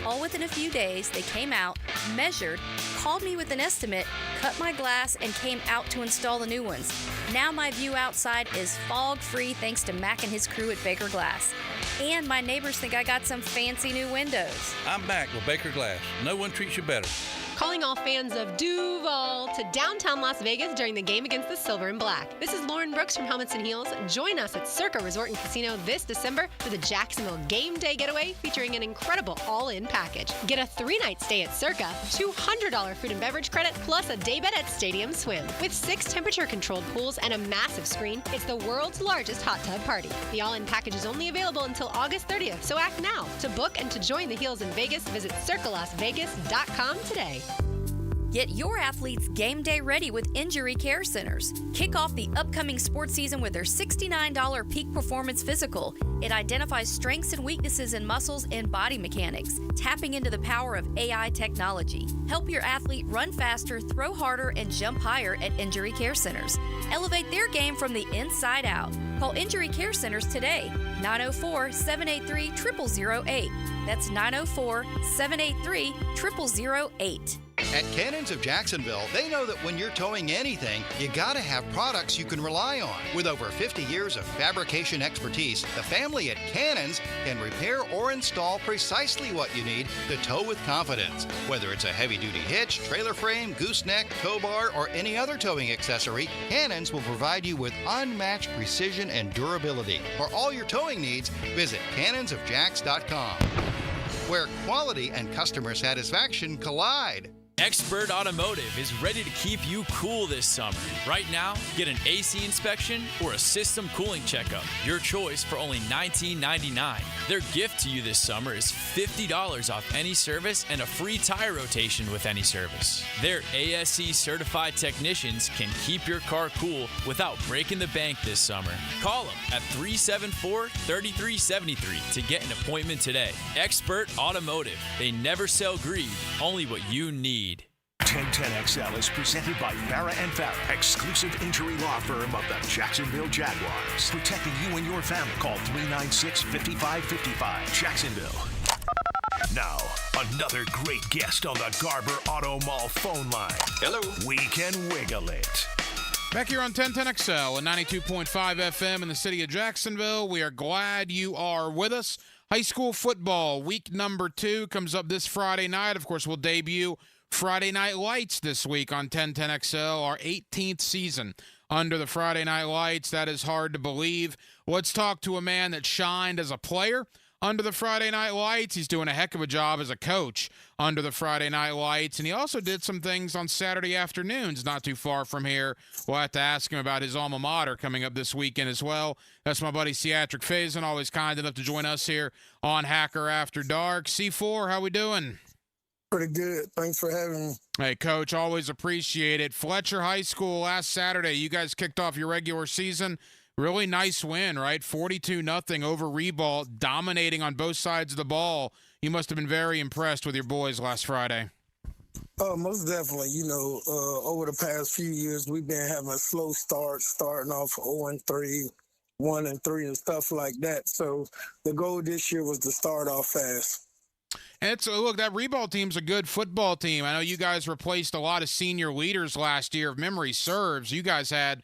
All within a few days, they came out, measured, called me with an estimate, cut my glass, and came out to install the new ones. Now my view outside is fog-free thanks to Mac and his crew at Baker Glass. And my neighbors think I got some fancy new windows. I'm back with Baker Glass. No one treats you better. Calling all fans of Duval to downtown Las Vegas during the game against the Silver and Black. This is Lauren Brooks from Helmets and Heels. Join us at Circa Resort and Casino this December for the Jacksonville Game Day Getaway featuring an incredible all-in package. Get a 3-night stay at Circa, $200 food and beverage credit, plus a day bed at Stadium Swim. With 6 temperature-controlled pools and a massive screen, it's the world's largest hot tub party. The all-in package is only available until August 30th, so act now. To book and to join the Heels in Vegas, visit CircaLasVegas.com today. Get your athletes game day ready with Injury Care Centers. Kick off the upcoming sports season with their $69 Peak Performance Physical. It identifies strengths and weaknesses in muscles and body mechanics, tapping into the power of AI technology. Help your athlete run faster, throw harder, and jump higher at Injury Care Centers. Elevate their game from the inside out. Call Injury Care Centers today, 904-783-0008. That's 904-783-0008. At Cannons of Jacksonville, they know that when you're towing anything, you gotta have products you can rely on. With over 50 years of fabrication expertise, the family at Cannons can repair or install precisely what you need to tow with confidence. Whether it's a heavy-duty hitch, trailer frame, gooseneck, tow bar, or any other towing accessory, Cannons will provide you with unmatched precision and durability. For all your towing needs, visit cannonsofjacks.com, where quality and customer satisfaction collide. Expert Automotive is ready to keep you cool this summer. Right now, get an AC inspection or a system cooling checkup. Your choice for only $19.99. Their gift to you this summer is $50 off any service and a free tire rotation with any service. Their ASE certified technicians can keep your car cool without breaking the bank this summer. Call them at 374-3373 to get an appointment today. Expert Automotive. They never sell greed, only what you need. 1010XL is presented by Farah & Farah, exclusive injury law firm of the Jacksonville Jaguars. Protecting you and your family. Call 396-5555. Jacksonville. Now, another great guest on the Garber Auto Mall phone line. Hello. We can wiggle it. Back here on 1010XL and 92.5 FM in the city of Jacksonville. We are glad you are with us. High school football, week number 2, comes up this Friday night. Of course, we'll debut Friday Night Lights this week on 1010XL, our 18th season under the Friday Night Lights. That is hard to believe. Let's talk to a man that shined as a player under the Friday Night Lights. He's doing a heck of a job as a coach under the Friday Night Lights, and he also did some things on Saturday afternoons not too far from here. We'll have to ask him about his alma mater coming up this weekend as well. That's my buddy Catric Fason, always kind enough to join us here on Hacker After Dark. C4, how we doing? Pretty good. Thanks for having me. Hey, Coach, always appreciate it. Fletcher High School last Saturday, you guys kicked off your regular season. Really nice win, right? 42-0 over Ribault, dominating on both sides of the ball. You must have been very impressed with your boys last Friday. Most definitely. Over the past few years, we've been having a slow start, starting off 0-3, 1-3, and stuff like that. So the goal this year was to start off fast. And look, that Reball team's a good football team. I know you guys replaced a lot of senior leaders last year. If memory serves, you guys had,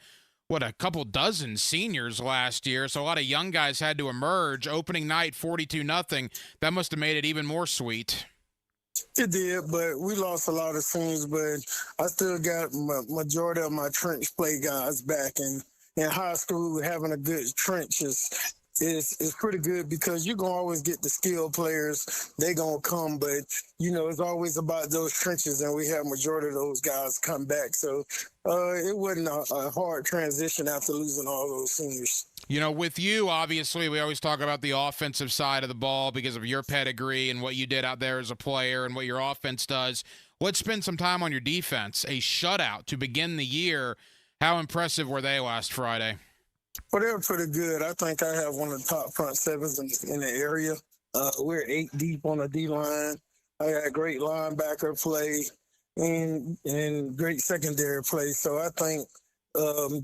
a couple dozen seniors last year. So a lot of young guys had to emerge. Opening night, 42-0. That must have made it even more sweet. It did, but we lost a lot of seniors, but I still got majority of my trench play guys back. And in high school, having a good trench is pretty good because you're going to always get the skilled players. They're going to come, but, it's always about those trenches, and we have majority of those guys come back. So it wasn't a hard transition after losing all those seniors. With you, obviously, we always talk about the offensive side of the ball because of your pedigree and what you did out there as a player and what your offense does. Let's spend some time on your defense. A shutout to begin the year. How impressive were they last Friday? Well, they were pretty good. I think I have one of the top front sevens in the area. We're 8 deep on the D-line. I got great linebacker play and great secondary play. So I think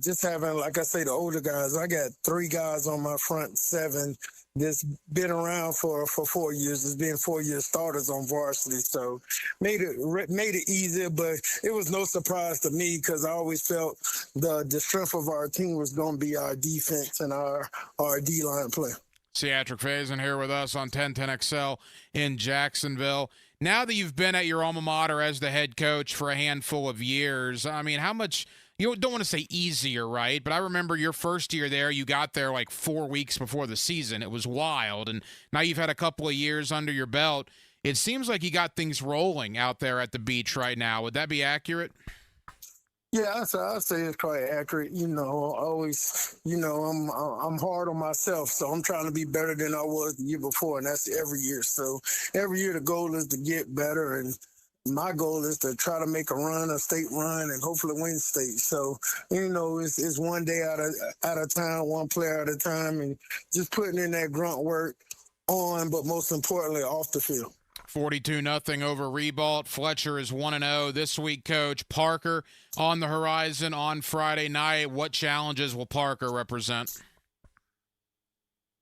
just having, like I say, the older guys, I got 3 guys on my front 7 that's been around for 4 years. It's been 4-year starters on varsity. So made it easier, but it was no surprise to me because I always felt the strength of our team was going to be our defense and our D-line play. Catric Fason here with us on 1010XL in Jacksonville. Now that you've been at your alma mater as the head coach for a handful of years, I mean, how much – you don't want to say easier, right? But I remember your first year there, you got there like 4 weeks before the season. It was wild. And now you've had a couple of years under your belt. It seems like you got things rolling out there at the beach right now. Would that be accurate? Yeah, I'd say it's quite accurate. Always, I'm hard on myself, so I'm trying to be better than I was the year before, and that's every year. So every year the goal is to get better, and my goal is to try to make a state run, and hopefully win state. So, it's one day at a time, one player at a time, and just putting in that grunt work on, but most importantly, off the field. 42-0 over Reball. Fletcher is 1-0 this week, Coach. Parker on the horizon on Friday night. What challenges will Parker represent?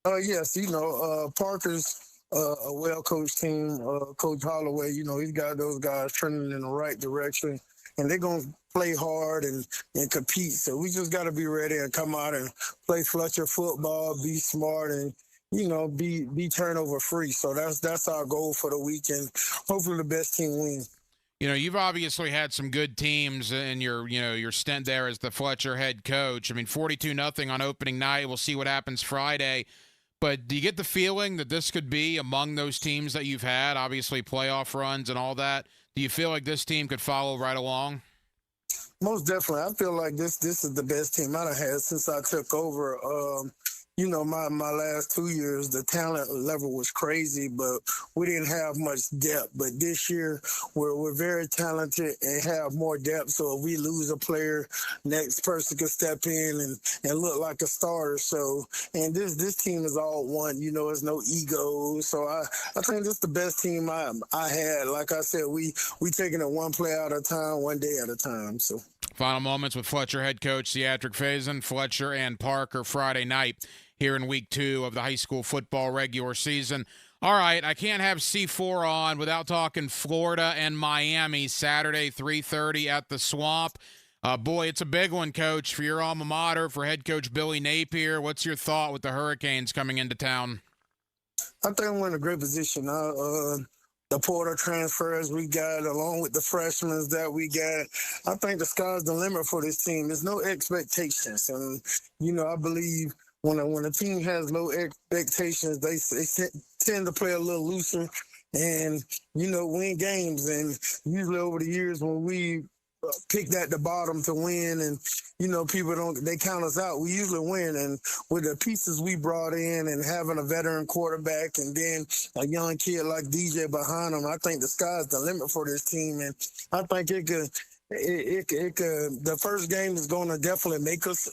Yes, Parker's a well-coached team. Coach Holloway, he's got those guys trending in the right direction, and they're going to play hard and compete. So we just got to be ready and come out and play Fletcher football, be smart, and be turnover free. So that's our goal for the weekend. Hopefully the best team wins. You've obviously had some good teams in your stint there as the Fletcher head coach. I mean, 42-0 on opening night. We'll see what happens Friday. But do you get the feeling that this could be among those teams that you've had, obviously playoff runs and all that? Do you feel like this team could follow right along? Most definitely. I feel like this is the best team I've had since I took over. My last 2 years, the talent level was crazy, but we didn't have much depth. But this year, we're very talented and have more depth. So if we lose a player, next person can step in and look like a starter. So, and this team is all one. There's no ego. So I think this is the best team I had. Like I said, we taking it one play at a time, one day at a time. So. Final moments with Fletcher head coach Catric Fason. Fletcher and Parker Friday night here in week 2 of the high school football regular season. All right, I can't have C4 on without talking Florida and Miami Saturday, 3:30 at the Swamp. Boy, it's a big one, Coach, for your alma mater, for head coach Billy Napier. What's your thought with the Hurricanes coming into town? I think we're in a great position. The portal transfers we got, along with the freshmen that we got, I think the sky's the limit for this team. There's no expectations. And, I believe when a team has low expectations, they tend to play a little looser and, win games. And usually over the years when we picked at the bottom to win and, people they count us out, we usually win. And with the pieces we brought in and having a veteran quarterback and then a young kid like DJ behind him, I think the sky's the limit for this team. And I think it could, the first game is going to definitely make us,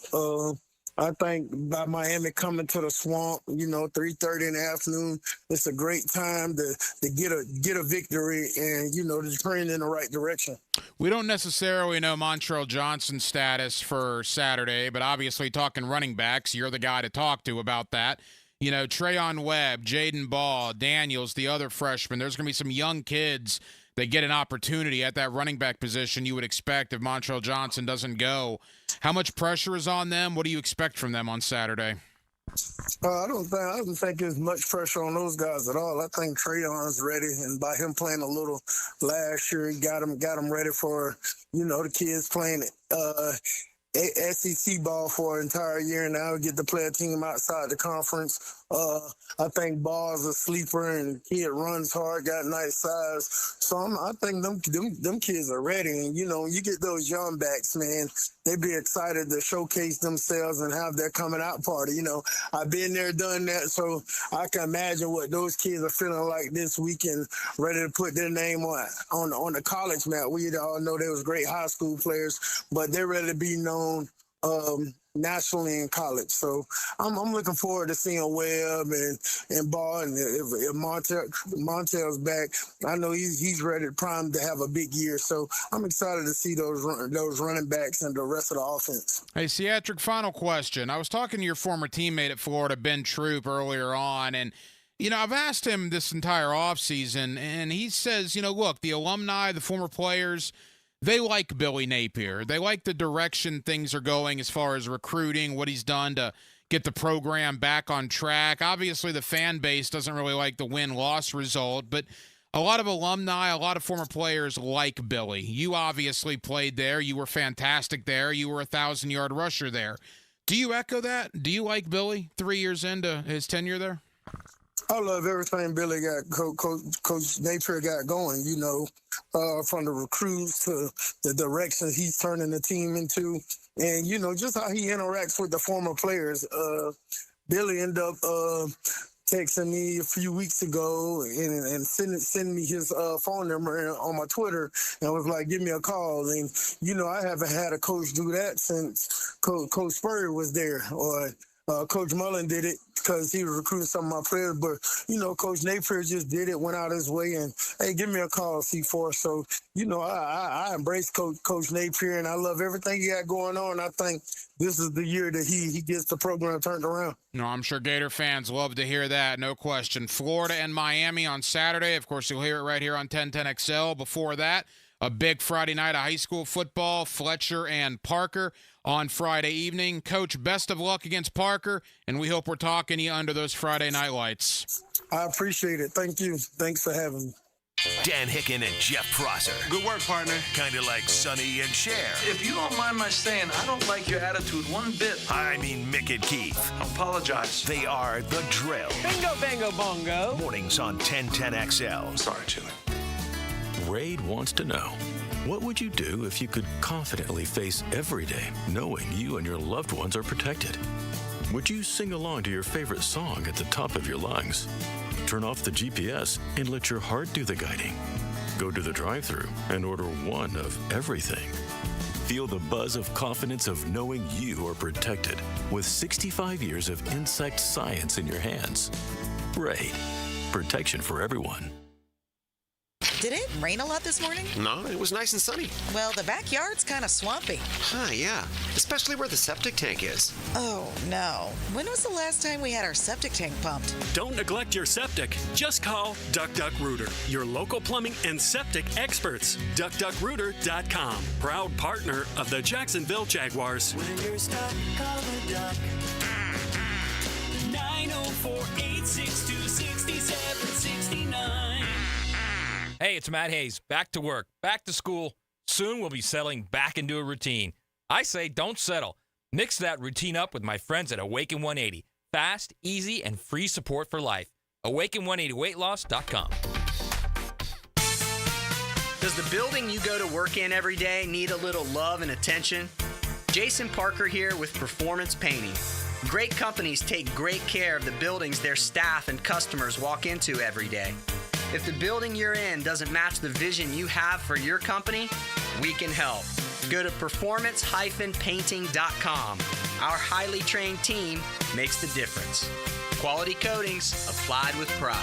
I think by Miami coming to the Swamp, 3:30 in the afternoon, it's a great time to get a victory and, to trend in the right direction. We don't necessarily know Montrell Johnson's status for Saturday, but obviously talking running backs, you're the guy to talk to about that. Trayon Webb, Jaden Ball, Daniels, the other freshman. There's going to be some young kids that get an opportunity at that running back position you would expect if Montrell Johnson doesn't go. How much pressure is on them? What do you expect from them on Saturday? I don't think there's much pressure on those guys at all. I think Trayon's ready, and by him playing a little last year, he got him ready for, the kids playing SEC ball for an entire year, and now get to play a team outside the conference. I think Ball's a sleeper, and the kid runs hard, got nice size. So I think them kids are ready. And, you get those young backs, man, they be excited to showcase themselves and have their coming out party. I've been there, done that, so I can imagine what those kids are feeling like this weekend, ready to put their name on the college map. We all know they was great high school players, but they're ready to be known nationally in college. So I'm looking forward to seeing Webb and Ball, and if Montel's back, I know he's ready, primed to have a big year. So I'm excited to see those running backs and the rest of the offense. Hey, Catric, final question. I was talking to your former teammate at Florida, Ben Troop, earlier on, and I've asked him this entire offseason, and he says, look, the alumni, the former players, they like Billy Napier. They like the direction things are going as far as recruiting, what he's done to get the program back on track. Obviously, the fan base doesn't really like the win-loss result, but a lot of alumni, a lot of former players like Billy. You obviously played there. You were fantastic there. You were a 1,000-yard rusher there. Do you echo that? Do you like Billy 3 years into his tenure there? I love everything Billy got, Coach Napier got going, from the recruits to the direction he's turning the team into, and, just how he interacts with the former players. Billy ended up texting me a few weeks ago and sending me his phone number on my Twitter, and was like, give me a call. And, I haven't had a coach do that since Coach Spurrier was there, or Coach Mullen did it because he was recruiting some of my players. But, Coach Napier just did it, went out his way, and, hey, give me a call, C4. So, I embrace Coach Napier, and I love everything he got going on. I think this is the year that he gets the program turned around. No, I'm sure Gator fans love to hear that, no question. Florida and Miami on Saturday. Of course, you'll hear it right here on 1010XL. Before that, a big Friday night of high school football, Fletcher and Parker on Friday evening. Coach, best of luck against Parker, and we hope we're talking to you under those Friday night lights. I appreciate it. Thank you. Thanks for having me. Dan Hicken and Jeff Prosser. Good work, partner. Kind of like Sonny and Cher. If you don't mind my saying, I don't like your attitude one bit. I mean Mick and Keith. I apologize. They are The Drill. Bingo, bango, bongo. Mornings on 1010XL. Sorry, Chili. Raid wants to know, what would you do if you could confidently face every day knowing you and your loved ones are protected? Would you sing along to your favorite song at the top of your lungs? Turn off the GPS and let your heart do the guiding. Go to the drive-thru and order one of everything. Feel the buzz of confidence of knowing you are protected with 65 years of insect science in your hands. Raid. Protection for everyone. Did it rain a lot this morning? No, it was nice and sunny. Well, the backyard's kind of swampy. Huh, yeah. Especially where the septic tank is. Oh, no. When was the last time we had our septic tank pumped? Don't neglect your septic. Just call Duck Duck Rooter, your local plumbing and septic experts. DuckDuckRooter.com. Proud partner of the Jacksonville Jaguars. When you're stuck, call the Duck. 904-862-6769. Hey, it's Matt Hayes. Back to work, back to school. Soon we'll be settling back into a routine. I say don't settle. Mix that routine up with my friends at Awaken 180. Fast, easy, and free support for life. Awaken180weightloss.com. Does the building you go to work in every day need a little love and attention? Jason Parker here with Performance Painting. Great companies take great care of the buildings their staff and customers walk into every day. If the building you're in doesn't match the vision you have for your company, we can help. Go to performance-painting.com. Our highly trained team makes the difference. Quality coatings applied with pride.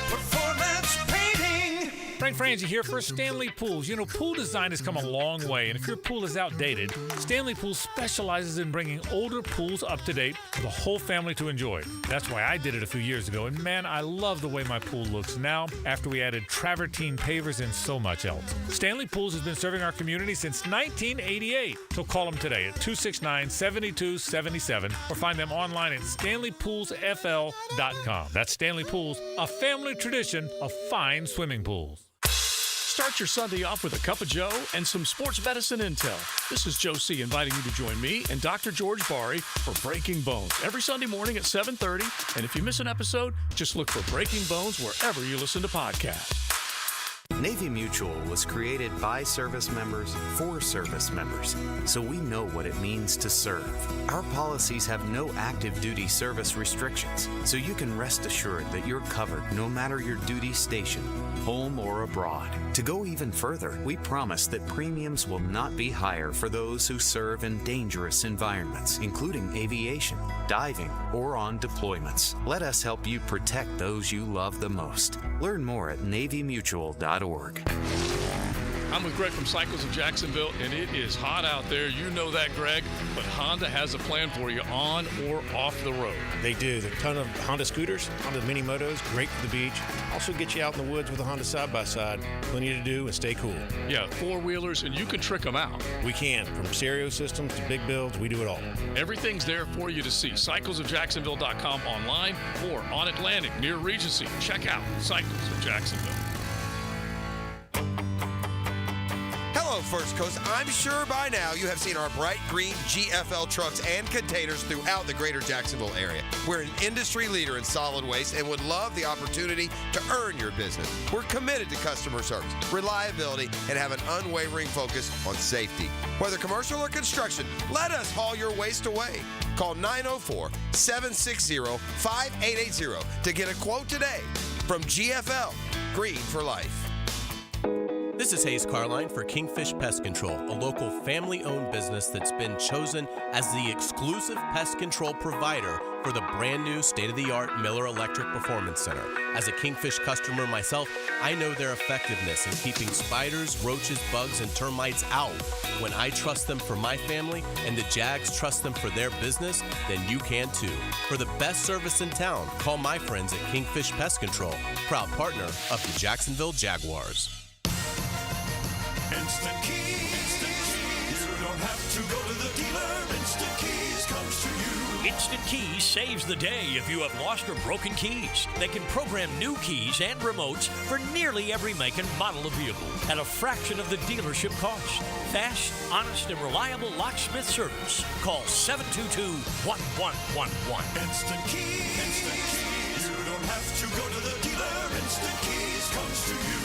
Performance Painting. Frank Frangie here for Stanley Pools. You know, pool design has come a long way, and if your pool is outdated, Stanley Pools specializes in bringing older pools up to date for the whole family to enjoy. That's why I did it a few years ago, and man, I love the way my pool looks now after we added travertine pavers and so much else. Stanley Pools has been serving our community since 1988, so call them today at 269-7277 or find them online at stanleypoolsfl.com. That's Stanley Pools, a family tradition of fine swimming pools. Start your Sunday off with a cup of Joe and some sports medicine intel. This is Joe C. inviting you to join me and Dr. George Bari for Breaking Bones every Sunday morning at 7:30. And if you miss an episode, just look for Breaking Bones wherever you listen to podcasts. Navy Mutual was created by service members for service members, so we know what it means to serve. Our policies have no active duty service restrictions, so you can rest assured that you're covered no matter your duty station, home or abroad. To go even further, we promise that premiums will not be higher for those who serve in dangerous environments, including aviation, diving, or on deployments. Let us help you protect those you love the most. Learn more at NavyMutual.org. I'm with Greg from Cycles of Jacksonville, and it is hot out there. You know that, Greg, but Honda has a plan for you on or off the road. They do. There's a ton of Honda scooters, Honda mini motos, great for the beach. Also get you out in the woods with a Honda side-by-side. Plenty to do and stay cool. Yeah, four-wheelers, and you can trick them out. We can. From stereo systems to big builds, we do it all. Everything's there for you to see. CyclesofJacksonville.com online or on Atlantic near Regency. Check out Cycles of Jacksonville. Hello, First Coast. I'm sure by now you have seen our bright green GFL trucks and containers throughout the greater Jacksonville area. We're an industry leader in solid waste and would love the opportunity to earn your business. We're committed to customer service, reliability, and have an unwavering focus on safety. Whether commercial or construction, let us haul your waste away. Call 904-760-5880 to get a quote today from GFL, Green for Life. This is Hayes Carline for Kingfish Pest Control, a local family-owned business that's been chosen as the exclusive pest control provider for the brand new state-of-the-art Miller Electric Performance Center. As a Kingfish customer myself, I know their effectiveness in keeping spiders, roaches, bugs, and termites out. When I trust them for my family and the Jags trust them for their business, then you can too. For the best service in town, call my friends at Kingfish Pest Control, proud partner of the Jacksonville Jaguars. Instant Keys. You don't have to go to the dealer. Instant Keys comes to you. Instant Keys saves the day if you have lost or broken keys. They can program new keys and remotes for nearly every make and model of vehicle at a fraction of the dealership cost. Fast, honest, and reliable locksmith service. Call 722-1111. Instant Keys. Instant Keys. You don't have to go to the dealer. Instant Keys comes to you.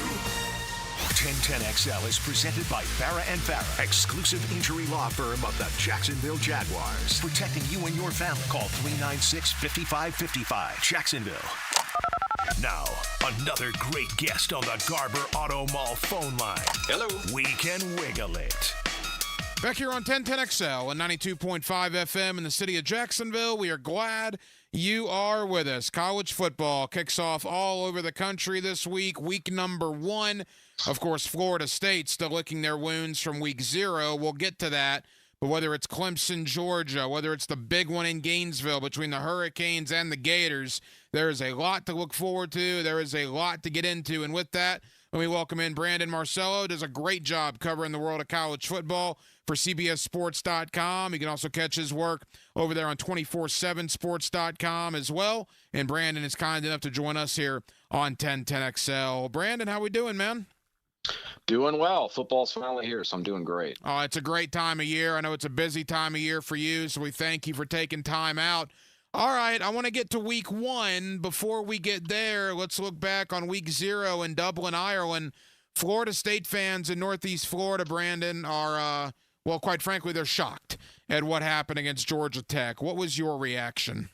1010XL is presented by Farah & Farah, exclusive injury law firm of the Jacksonville Jaguars. Protecting you and your family. Call 396-5555. Jacksonville. Now, another great guest on the Garber Auto Mall phone line. Hello. We can wiggle it. Back here on 1010XL and 92.5 FM in the city of Jacksonville, we are glad you are with us. College football kicks off all over the country this week, week number 1. Of course, Florida State still licking their wounds from week 0. We'll get to that. But whether it's Clemson, Georgia, whether it's the big one in Gainesville between the Hurricanes and the Gators, there is a lot to look forward to. There is a lot to get into. And with that, let me welcome in Brandon Marcelo. Does a great job covering the world of college football for CBSSports.com. You can also catch his work over there on 247sports.com as well. And Brandon is kind enough to join us here on 1010XL. Brandon, how we doing, man? Doing well. Football's finally here, so I'm doing great. Oh, it's a great time of year. I know it's a busy time of year for you, so we thank you for taking time out. All right, I want to get to week 1. Before we get there, let's look back on week 0 in Dublin, Ireland. Florida State fans in Northeast Florida, Brandon, are, well, quite frankly, they're shocked at what happened against Georgia Tech. What was your reaction?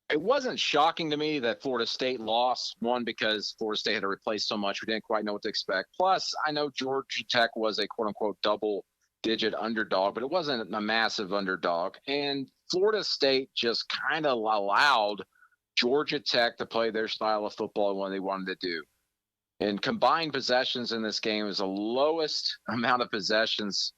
It wasn't shocking to me that Florida State lost, one, because Florida State had to replace so much. We didn't quite know what to expect. Plus, I know Georgia Tech was a quote-unquote double digit underdog, but it wasn't a massive underdog. And Florida State just kind of allowed Georgia Tech to play their style of football when they wanted to do. And combined possessions in this game is the lowest amount of possessions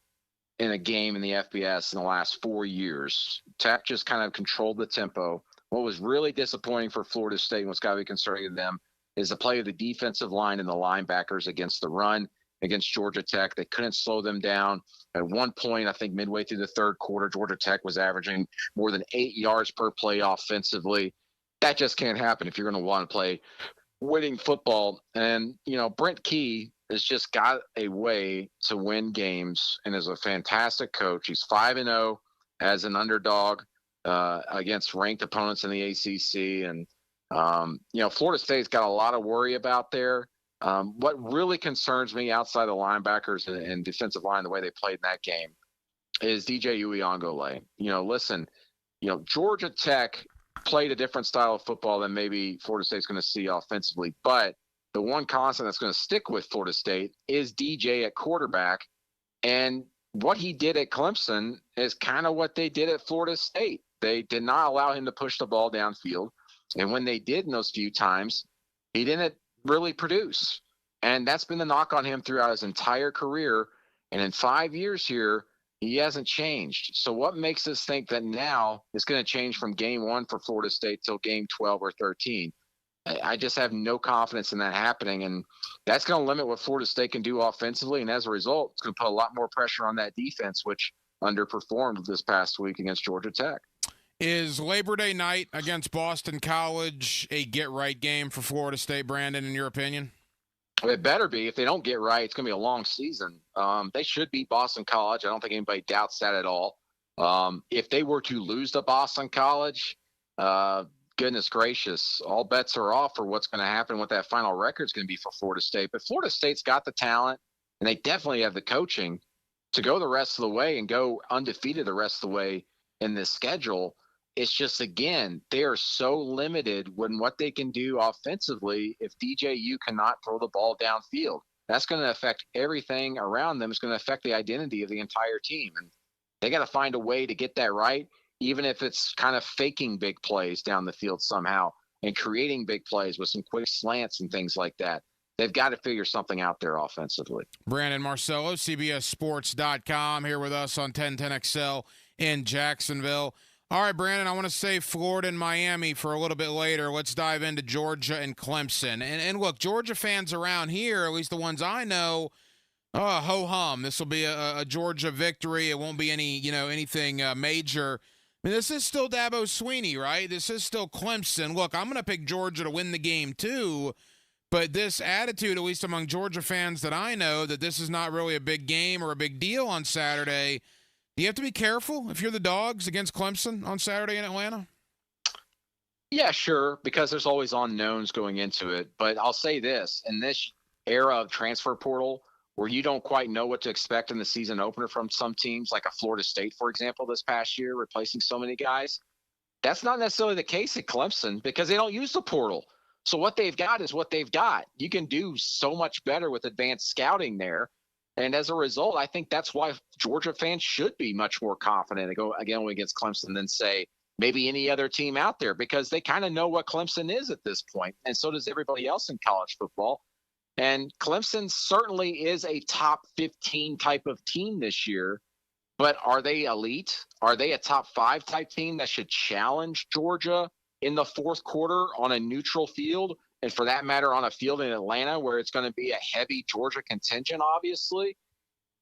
in a game in the FBS in the last 4 years. Tech just kind of controlled the tempo. What was really disappointing for Florida State and what's got to be concerning to them is the play of the defensive line and the linebackers against the run against Georgia Tech. They couldn't slow them down. At one point, I think midway through the third quarter, Georgia Tech was averaging more than 8 yards per play offensively. That just can't happen if you're going to want to play winning football. And, Brent Key has just got a way to win games and is a fantastic coach. He's 5-0 as an underdog against ranked opponents in the ACC. And, Florida State's got a lot of worry about there. What really concerns me outside the linebackers and defensive line, the way they played in that game, is DJ Uiagalelei. Georgia Tech played a different style of football than maybe Florida State's going to see offensively. But the one constant that's going to stick with Florida State is DJ at quarterback. And what he did at Clemson is kind of what they did at Florida State. They did not allow him to push the ball downfield. And when they did in those few times, he didn't really produce. And that's been the knock on him throughout his entire career. And in 5 years here, he hasn't changed. So what makes us think that now it's going to change from game 1 for Florida State till game 12 or 13? I just have no confidence in that happening. And that's going to limit what Florida State can do offensively. And as a result, it's going to put a lot more pressure on that defense, which underperformed this past week against Georgia Tech. Is Labor Day night against Boston College a get-right game for Florida State, Brandon, in your opinion? It better be. If they don't get right, it's going to be a long season. They should beat Boston College. I don't think anybody doubts that at all. If they were to lose to Boston College, goodness gracious, all bets are off for what's going to happen, what that final record is going to be for Florida State. But Florida State's got the talent, and they definitely have the coaching to go the rest of the way and go undefeated the rest of the way in this schedule. It's just, again, they are so limited when what they can do offensively if DJU cannot throw the ball downfield. That's going to affect everything around them. It's going to affect the identity of the entire team. And they got to find a way to get that right, even if it's kind of faking big plays down the field somehow and creating big plays with some quick slants and things like that. They've got to figure something out there offensively. Brandon Marcelo, CBSSports.com, here with us on 1010XL in Jacksonville. All right, Brandon, I want to save Florida and Miami for a little bit later. Let's dive into Georgia and Clemson. And look, Georgia fans around here, at least the ones I know, ho-hum. This will be a Georgia victory. It won't be anything major. I mean, this is still Dabo Swinney, right? This is still Clemson. Look, I'm going to pick Georgia to win the game too, but this attitude, at least among Georgia fans that I know, that this is not really a big game or a big deal on Saturday. Do you have to be careful if you're the Dogs against Clemson on Saturday in Atlanta? Yeah, sure, because there's always unknowns going into it. But I'll say this, in this era of transfer portal where you don't quite know what to expect in the season opener from some teams, like a Florida State, for example, this past year, replacing so many guys, that's not necessarily the case at Clemson because they don't use the portal. So what they've got is what they've got. You can do so much better with advanced scouting there. And as a result, I think that's why Georgia fans should be much more confident and go again against Clemson than, say, maybe any other team out there, because they kind of know what Clemson is at this point, and so does everybody else in college football. And Clemson certainly is a top 15 type of team this year, but are they elite? Are they a top 5 type team that should challenge Georgia in the fourth quarter on a neutral field? And for that matter, on a field in Atlanta where it's going to be a heavy Georgia contingent, obviously?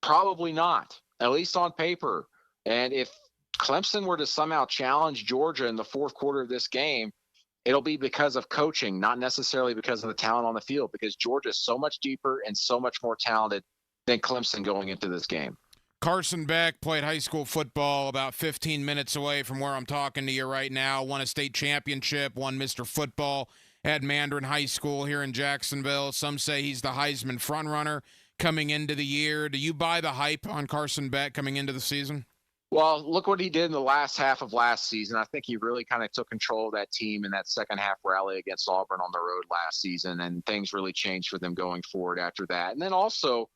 Probably not, at least on paper. And if Clemson were to somehow challenge Georgia in the fourth quarter of this game, it'll be because of coaching, not necessarily because of the talent on the field, because Georgia is so much deeper and so much more talented than Clemson going into this game. Carson Beck played high school football about 15 minutes away from where I'm talking to you right now, won a state championship, won Mr. Football at Mandarin High School here in Jacksonville. Some say he's the Heisman frontrunner coming into the year. Do you buy the hype on Carson Beck coming into the season? Well, look what he did in the last half of last season. I think he really kind of took control of that team in that second half rally against Auburn on the road last season, and things really changed for them going forward after that. And then also,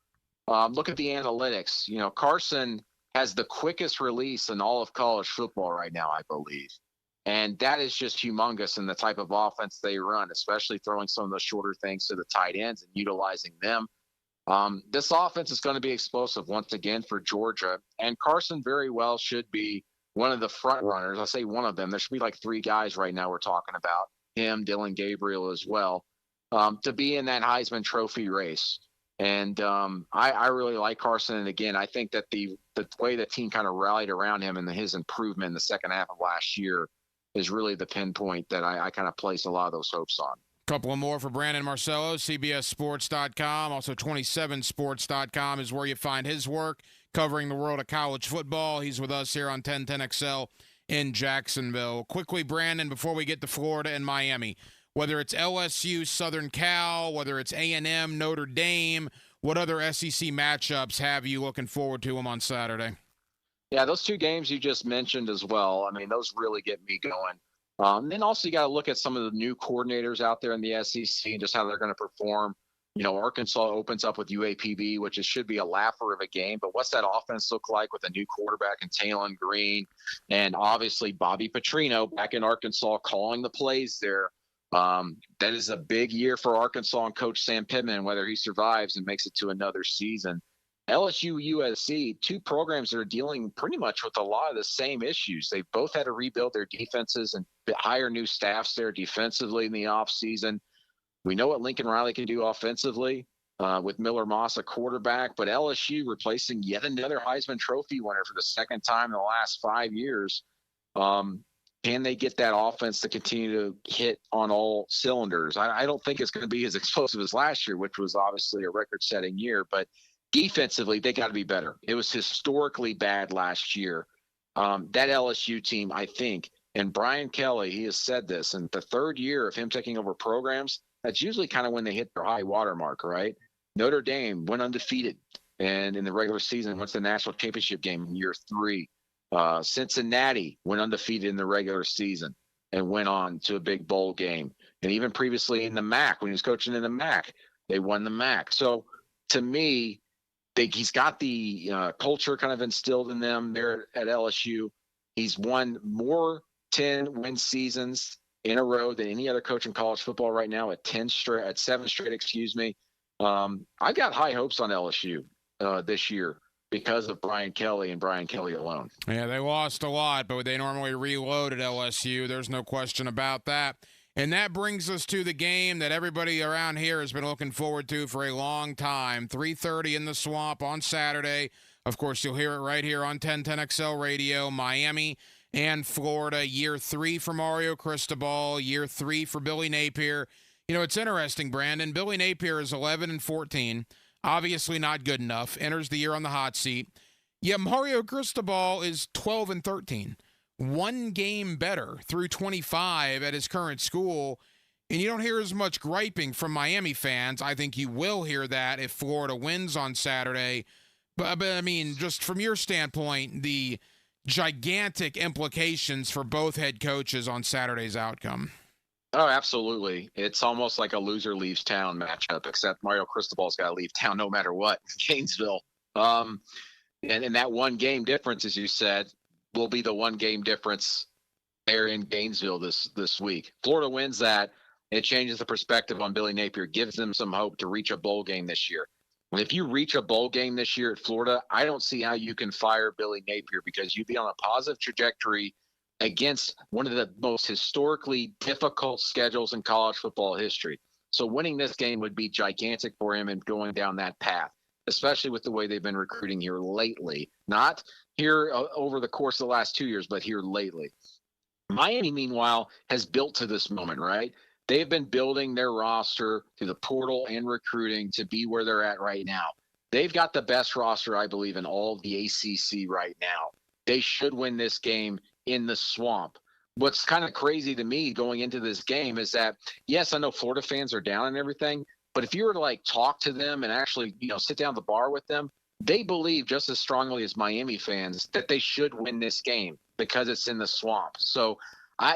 look at the analytics. You know, Carson has the quickest release in all of college football right now, I believe. And that is just humongous in the type of offense they run, especially throwing some of the shorter things to the tight ends and utilizing them. This offense is going to be explosive once again for Georgia. And Carson very well should be one of the front runners. I say one of them. There should be like 3 guys right now we're talking about, him, Dylan Gabriel as well, to be in that Heisman Trophy race. And I really like Carson. And again, I think that the way the team kind of rallied around him and his improvement in the second half of last year is really the pinpoint that I kind of place a lot of those hopes on. Couple of more for Brandon Marcelo, CBSSports.com. Also, 27sports.com is where you find his work covering the world of college football. He's with us here on 1010XL in Jacksonville. Quickly, Brandon, before we get to Florida and Miami, whether it's LSU, Southern Cal, whether it's A&M, Notre Dame, what other SEC matchups have you looking forward to them on Saturday? Yeah, those 2 games you just mentioned as well. I mean, those really get me going. Then also you got to look at some of the new coordinators out there in the SEC and just how they're going to perform. You know, Arkansas opens up with UAPB, which should be a laugher of a game. But what's that offense look like with a new quarterback in Talon Green and obviously Bobby Petrino back in Arkansas calling the plays there? That is a big year for Arkansas and Coach Sam Pittman, whether he survives and makes it to another season. LSU, USC, 2 programs that are dealing pretty much with a lot of the same issues. They both had to rebuild their defenses and hire new staffs there defensively in the offseason. We know what Lincoln Riley can do offensively with Miller Moss, a quarterback, but LSU replacing yet another Heisman Trophy winner for the second time in the last 5 years. Can they get that offense to continue to hit on all cylinders? I don't think it's going to be as explosive as last year, which was obviously a record-setting year, but defensively, they got to be better. It was historically bad last year. That LSU team, I think, and Brian Kelly, he has said this, and the 3rd year of him taking over programs, that's usually kind of when they hit their high water mark, right? Notre Dame went undefeated and in the regular season went to the national championship game in year 3. Cincinnati went undefeated in the regular season and went on to a big bowl game. And even previously in the MAC, when he was coaching in the MAC, they won the MAC. So to me, he's got the culture kind of instilled in them there at LSU. He's won more 10-win seasons in a row than any other coach in college football right now at 7 straight. I've got high hopes on LSU this year because of Brian Kelly and Brian Kelly alone. Yeah, they lost a lot, but they normally reload at LSU. There's no question about that. And that brings us to the game that everybody around here has been looking forward to for a long time. 3:30 in the Swamp on Saturday. Of course, you'll hear it right here on 1010XL Radio. Miami and Florida, year 3 for Mario Cristobal, year 3 for Billy Napier. You know, it's interesting, Brandon. Billy Napier is 11-14. Obviously not good enough. Enters the year on the hot seat. Yet Mario Cristobal is 12-13. 1 game better through 25 at his current school, and you don't hear as much griping from Miami fans. I think you will hear that if Florida wins on Saturday. But I mean, just from your standpoint, the gigantic implications for both head coaches on Saturday's outcome. Oh, absolutely. It's almost like a loser leaves town matchup, except Mario Cristobal's got to leave town no matter what, Gainesville. And that 1 game difference, as you said, will be the 1 game difference there in Gainesville this week. Florida wins that. It changes the perspective on Billy Napier, gives them some hope to reach a bowl game this year. And if you reach a bowl game this year at Florida, I don't see how you can fire Billy Napier because you'd be on a positive trajectory against one of the most historically difficult schedules in college football history. So winning this game would be gigantic for him and going down that path, especially with the way they've been recruiting here lately. Not here over the course of the last 2 years, but here lately. Miami, meanwhile, has built to this moment, right? They've been building their roster through the portal and recruiting to be where they're at right now. They've got the best roster, I believe, in all of the ACC right now. They should win this game in the Swamp. What's kind of crazy to me going into this game is that, yes, I know Florida fans are down and everything, but if you were to like talk to them and actually, sit down at the bar with them, they believe just as strongly as Miami fans that they should win this game because it's in the Swamp. So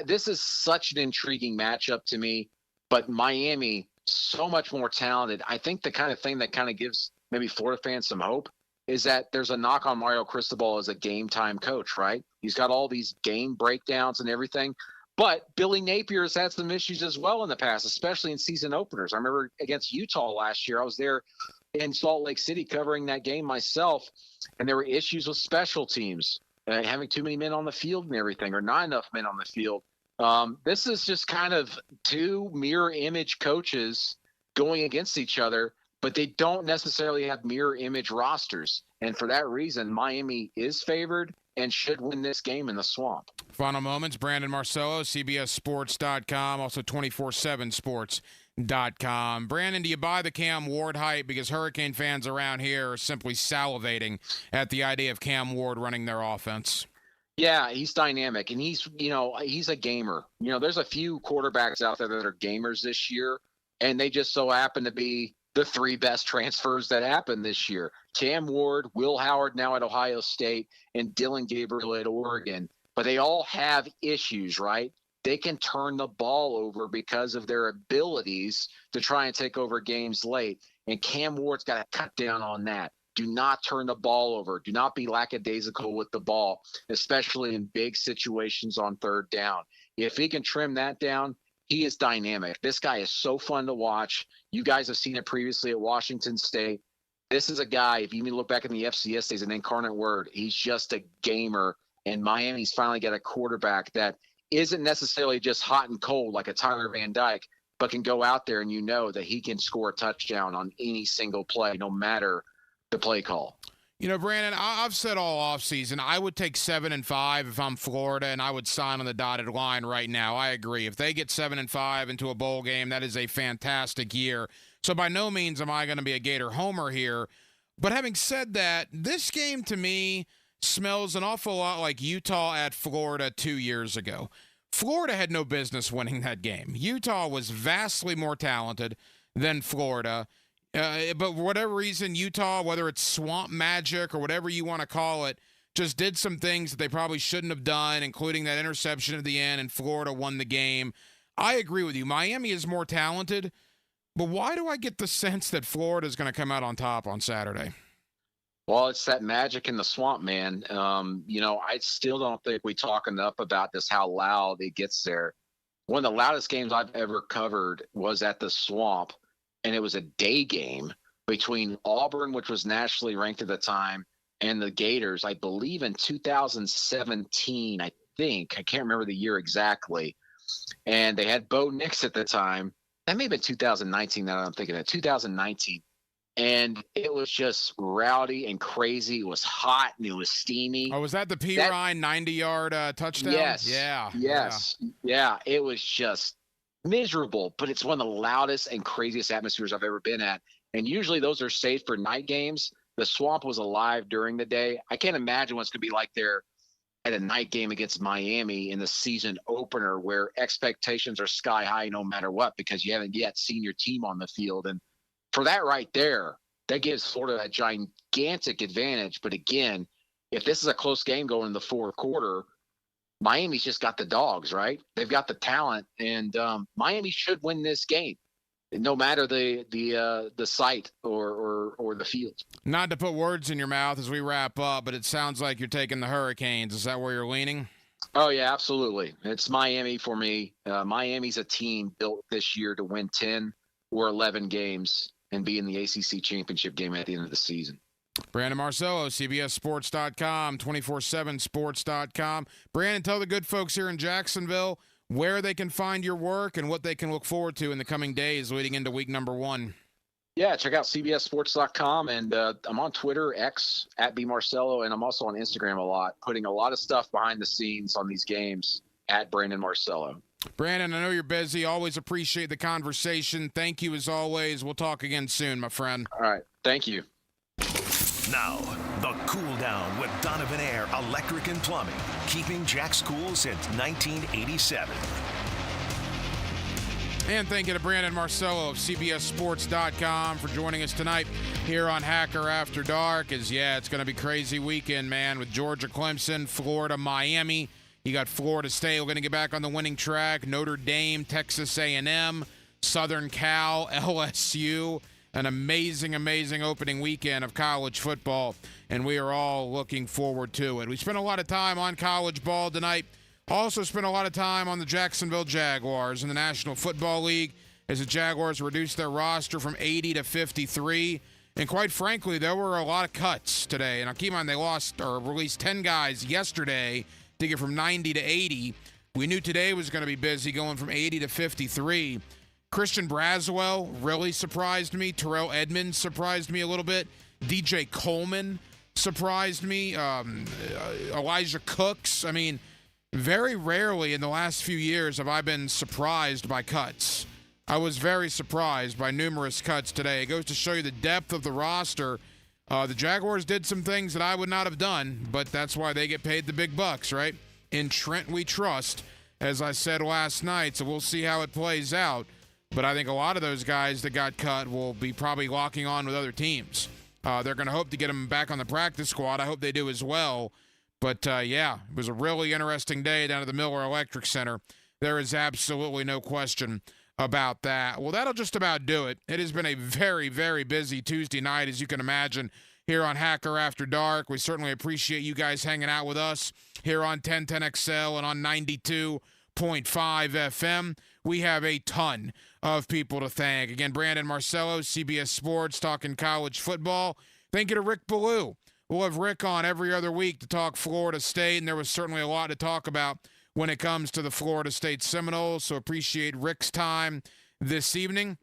this is such an intriguing matchup to me, but Miami, so much more talented. I think the kind of thing that kind of gives maybe Florida fans some hope is that there's a knock on Mario Cristobal as a game time coach, right? He's got all these game breakdowns and everything. But Billy Napier's had some issues as well in the past, especially in season openers. I remember against Utah last year, I was there in Salt Lake City covering that game myself, and there were issues with special teams, having too many men on the field and everything, or not enough men on the field. This is just kind of two mirror image coaches going against each other, but they don't necessarily have mirror image rosters. And for that reason, Miami is favored and should win this game in the Swamp. Final moments, Brandon Marcelo, CBSSports.com, also 247sports.com. Brandon, do you buy the Cam Ward hype? Because Hurricane fans around here are simply salivating at the idea of Cam Ward running their offense. Yeah, he's dynamic, and he's a gamer. There's a few quarterbacks out there that are gamers this year, and they just so happen to be the three best transfers that happened this year. Cam Ward, Will Howard now at Ohio State, and Dylan Gabriel at Oregon. But they all have issues, right? They can turn the ball over because of their abilities to try and take over games late. And Cam Ward's got to cut down on that. Do not turn the ball over. Do not be lackadaisical with the ball, especially in big situations on third down. If he can trim that down, he is dynamic. This guy is so fun to watch. You guys have seen it previously at Washington State. This is a guy, if you look back in the FCS days, an incarnate word. He's just a gamer, and Miami's finally got a quarterback that isn't necessarily just hot and cold like a Tyler Van Dyke, but can go out there and that he can score a touchdown on any single play, no matter the play call. Brandon, I've said all offseason, I would take 7-5 if I'm Florida, and I would sign on the dotted line right now. I agree. If they get 7-5 into a bowl game, that is a fantastic year. So by no means am I going to be a Gator homer here. But having said that, this game to me smells an awful lot like Utah at Florida 2 years ago. Florida had no business winning that game. Utah was vastly more talented than Florida. But for whatever reason, Utah, whether it's swamp magic or whatever you want to call it, just did some things that they probably shouldn't have done, including that interception at the end, and Florida won the game. I agree with you. Miami is more talented, but why do I get the sense that Florida is going to come out on top on Saturday? Well, it's that magic in the swamp, man. I still don't think we talk enough about this, how loud it gets there. One of the loudest games I've ever covered was at the Swamp. And it was a day game between Auburn, which was nationally ranked at the time, and the Gators, I believe in 2017, I think. I can't remember the year exactly. And they had Bo Nix at the time. That may have been 2019 now that I'm thinking of it, 2019. And it was just rowdy and crazy. It was hot and it was steamy. Oh, was that the P. Ryan 90-yard touchdown? Yes. Yeah. Yeah. It was just miserable, but it's one of the loudest and craziest atmospheres I've ever been at. And usually those are saved for night games. The Swamp was alive during the day. I can't imagine what it's going to be like there at a night game against Miami in the season opener, where expectations are sky high no matter what, because you haven't yet seen your team on the field. And for that right there, that gives Florida a gigantic advantage. But again, if this is a close game going in the fourth quarter, Miami's just got the dogs, right? They've got the talent, and Miami should win this game, no matter the site or the field. Not to put words in your mouth as we wrap up, but it sounds like you're taking the Hurricanes. Is that where you're leaning? Oh, yeah, absolutely. It's Miami for me. Miami's a team built this year to win 10 or 11 games and be in the ACC championship game at the end of the season. Brandon Marcelo, CBSSports.com, 247sports.com. Brandon, tell the good folks here in Jacksonville where they can find your work and what they can look forward to in the coming days leading into week number 1. Yeah, check out CBSSports.com, and I'm on Twitter, X, @BMarcelo, and I'm also on Instagram a lot, putting a lot of stuff behind the scenes on these games at Brandon Marcelo. Brandon, I know you're busy. Always appreciate the conversation. Thank you as always. We'll talk again soon, my friend. All right. Thank you. Now, the Cool Down with Donovan Air Electric and Plumbing, keeping Jack's cool since 1987. And thank you to Brandon Marcelo of CBSSports.com for joining us tonight here on Hacker After Dark. It's going to be crazy weekend, man, with Georgia, Clemson, Florida, Miami. You got Florida State. We're going to get back on the winning track. Notre Dame, Texas A&M, Southern Cal, LSU. an amazing, amazing opening weekend of college football, and we are all looking forward to it. We spent a lot of time on college ball tonight. Also spent a lot of time on the Jacksonville Jaguars in the National Football League as the Jaguars reduced their roster from 80 to 53. And quite frankly, there were a lot of cuts today. And now keep in mind, they lost or released 10 guys yesterday to get from 90 to 80. We knew today was going to be busy going from 80 to 53. Christian Braswell really surprised me. Terrell Edmonds surprised me a little bit. DJ Coleman surprised me. Elijah Cooks. I mean, very rarely in the last few years have I been surprised by cuts. I was very surprised by numerous cuts today. It goes to show you the depth of the roster. The Jaguars did some things that I would not have done, but that's why they get paid the big bucks, right? In Trent we trust, as I said last night, so we'll see how it plays out. But I think a lot of those guys that got cut will be probably locking on with other teams. They're going to hope to get them back on the practice squad. I hope they do as well. But, yeah, it was a really interesting day down at the Miller Electric Center. There is absolutely no question about that. Well, that'll just about do it. It has been a very, very busy Tuesday night, as you can imagine, here on Hacker After Dark. We certainly appreciate you guys hanging out with us here on 1010XL and on 92.5 FM. We have a ton of people to thank. Again, Brandon Marcelo, CBS Sports, talking college football. Thank you to Rick Ballou. We'll have Rick on every other week to talk Florida State, and there was certainly a lot to talk about when it comes to the Florida State Seminoles, so appreciate Rick's time this evening.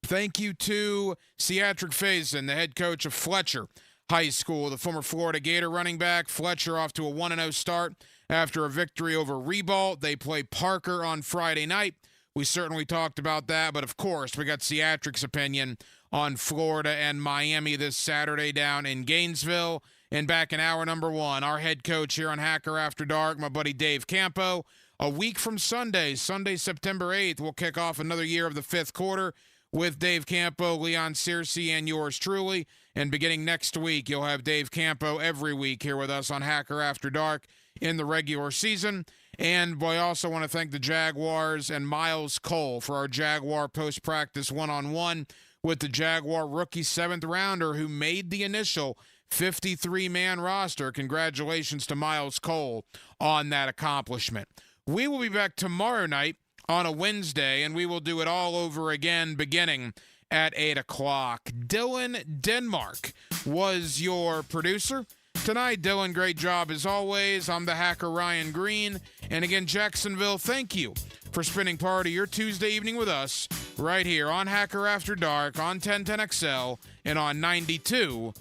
Thank you to Catric Fason, the head coach of Fletcher High School, the former Florida Gator running back. Fletcher off to a 1-0 start after a victory over Ribault. They play Parker on Friday night. We certainly talked about that, but of course, we got Catric's opinion on Florida and Miami this Saturday down in Gainesville. And back in hour number one, our head coach here on Hacker After Dark, my buddy Dave Campo. A week from Sunday, September 8th, we'll kick off another year of the fifth quarter with Dave Campo, Leon Searcy, and yours truly. And beginning next week, you'll have Dave Campo every week here with us on Hacker After Dark in the regular season. And I also want to thank the Jaguars and Miles Cole for our Jaguar post-practice one-on-one with the Jaguar rookie seventh rounder who made the initial 53-man roster. Congratulations to Miles Cole on that accomplishment. We will be back tomorrow night on a Wednesday, and we will do it all over again beginning at 8 o'clock. Dylan Denmark was your producer tonight. Dylan, great job as always. I'm the Hacker Ryan Green. And again, Jacksonville, thank you for spending part of your Tuesday evening with us right here on Hacker After Dark on 1010XL and on 92.5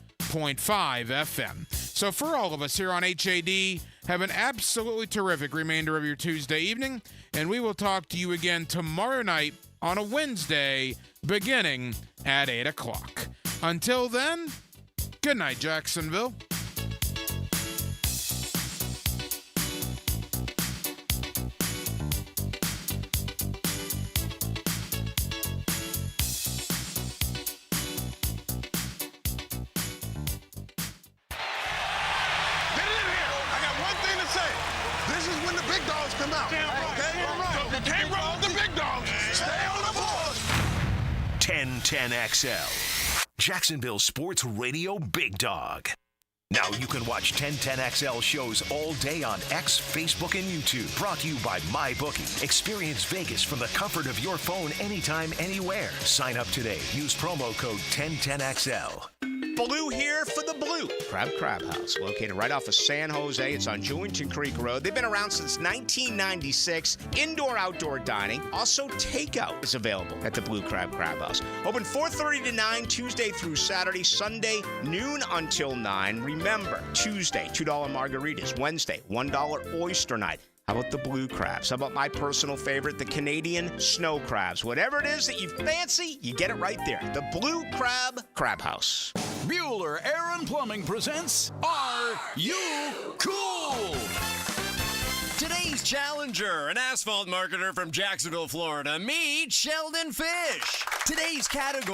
FM. So for all of us here on HAD, have an absolutely terrific remainder of your Tuesday evening, and we will talk to you again tomorrow night on a Wednesday beginning at 8 o'clock. Until then, good night, Jacksonville. Come out. Okay? Can't roll with the big dogs. Stay on the board. 1010XL, Jacksonville Sports Radio Big Dog. Now you can watch 1010XL shows all day on X, Facebook, and YouTube. Brought to you by MyBookie. Experience Vegas from the comfort of your phone anytime, anywhere. Sign up today. Use promo code 1010XL. Blue here for the Blue Crab House, located right off of San Jose. It's on Jewington Creek Road. They've been around since 1996. Indoor-outdoor dining. Also, takeout is available at the Blue Crab House. Open 4:30 to 9, Tuesday through Saturday. Sunday, noon until 9. Remember, Tuesday, $2 margaritas. Wednesday, $1 oyster night. How about the blue crabs? How about my personal favorite, the Canadian snow crabs? Whatever it is that you fancy, you get it right there. The Blue Crab House. Bueller Air and Plumbing presents Are You Cool? Today's challenger, an asphalt marketer from Jacksonville, Florida. Meet Sheldon Fish. Today's category.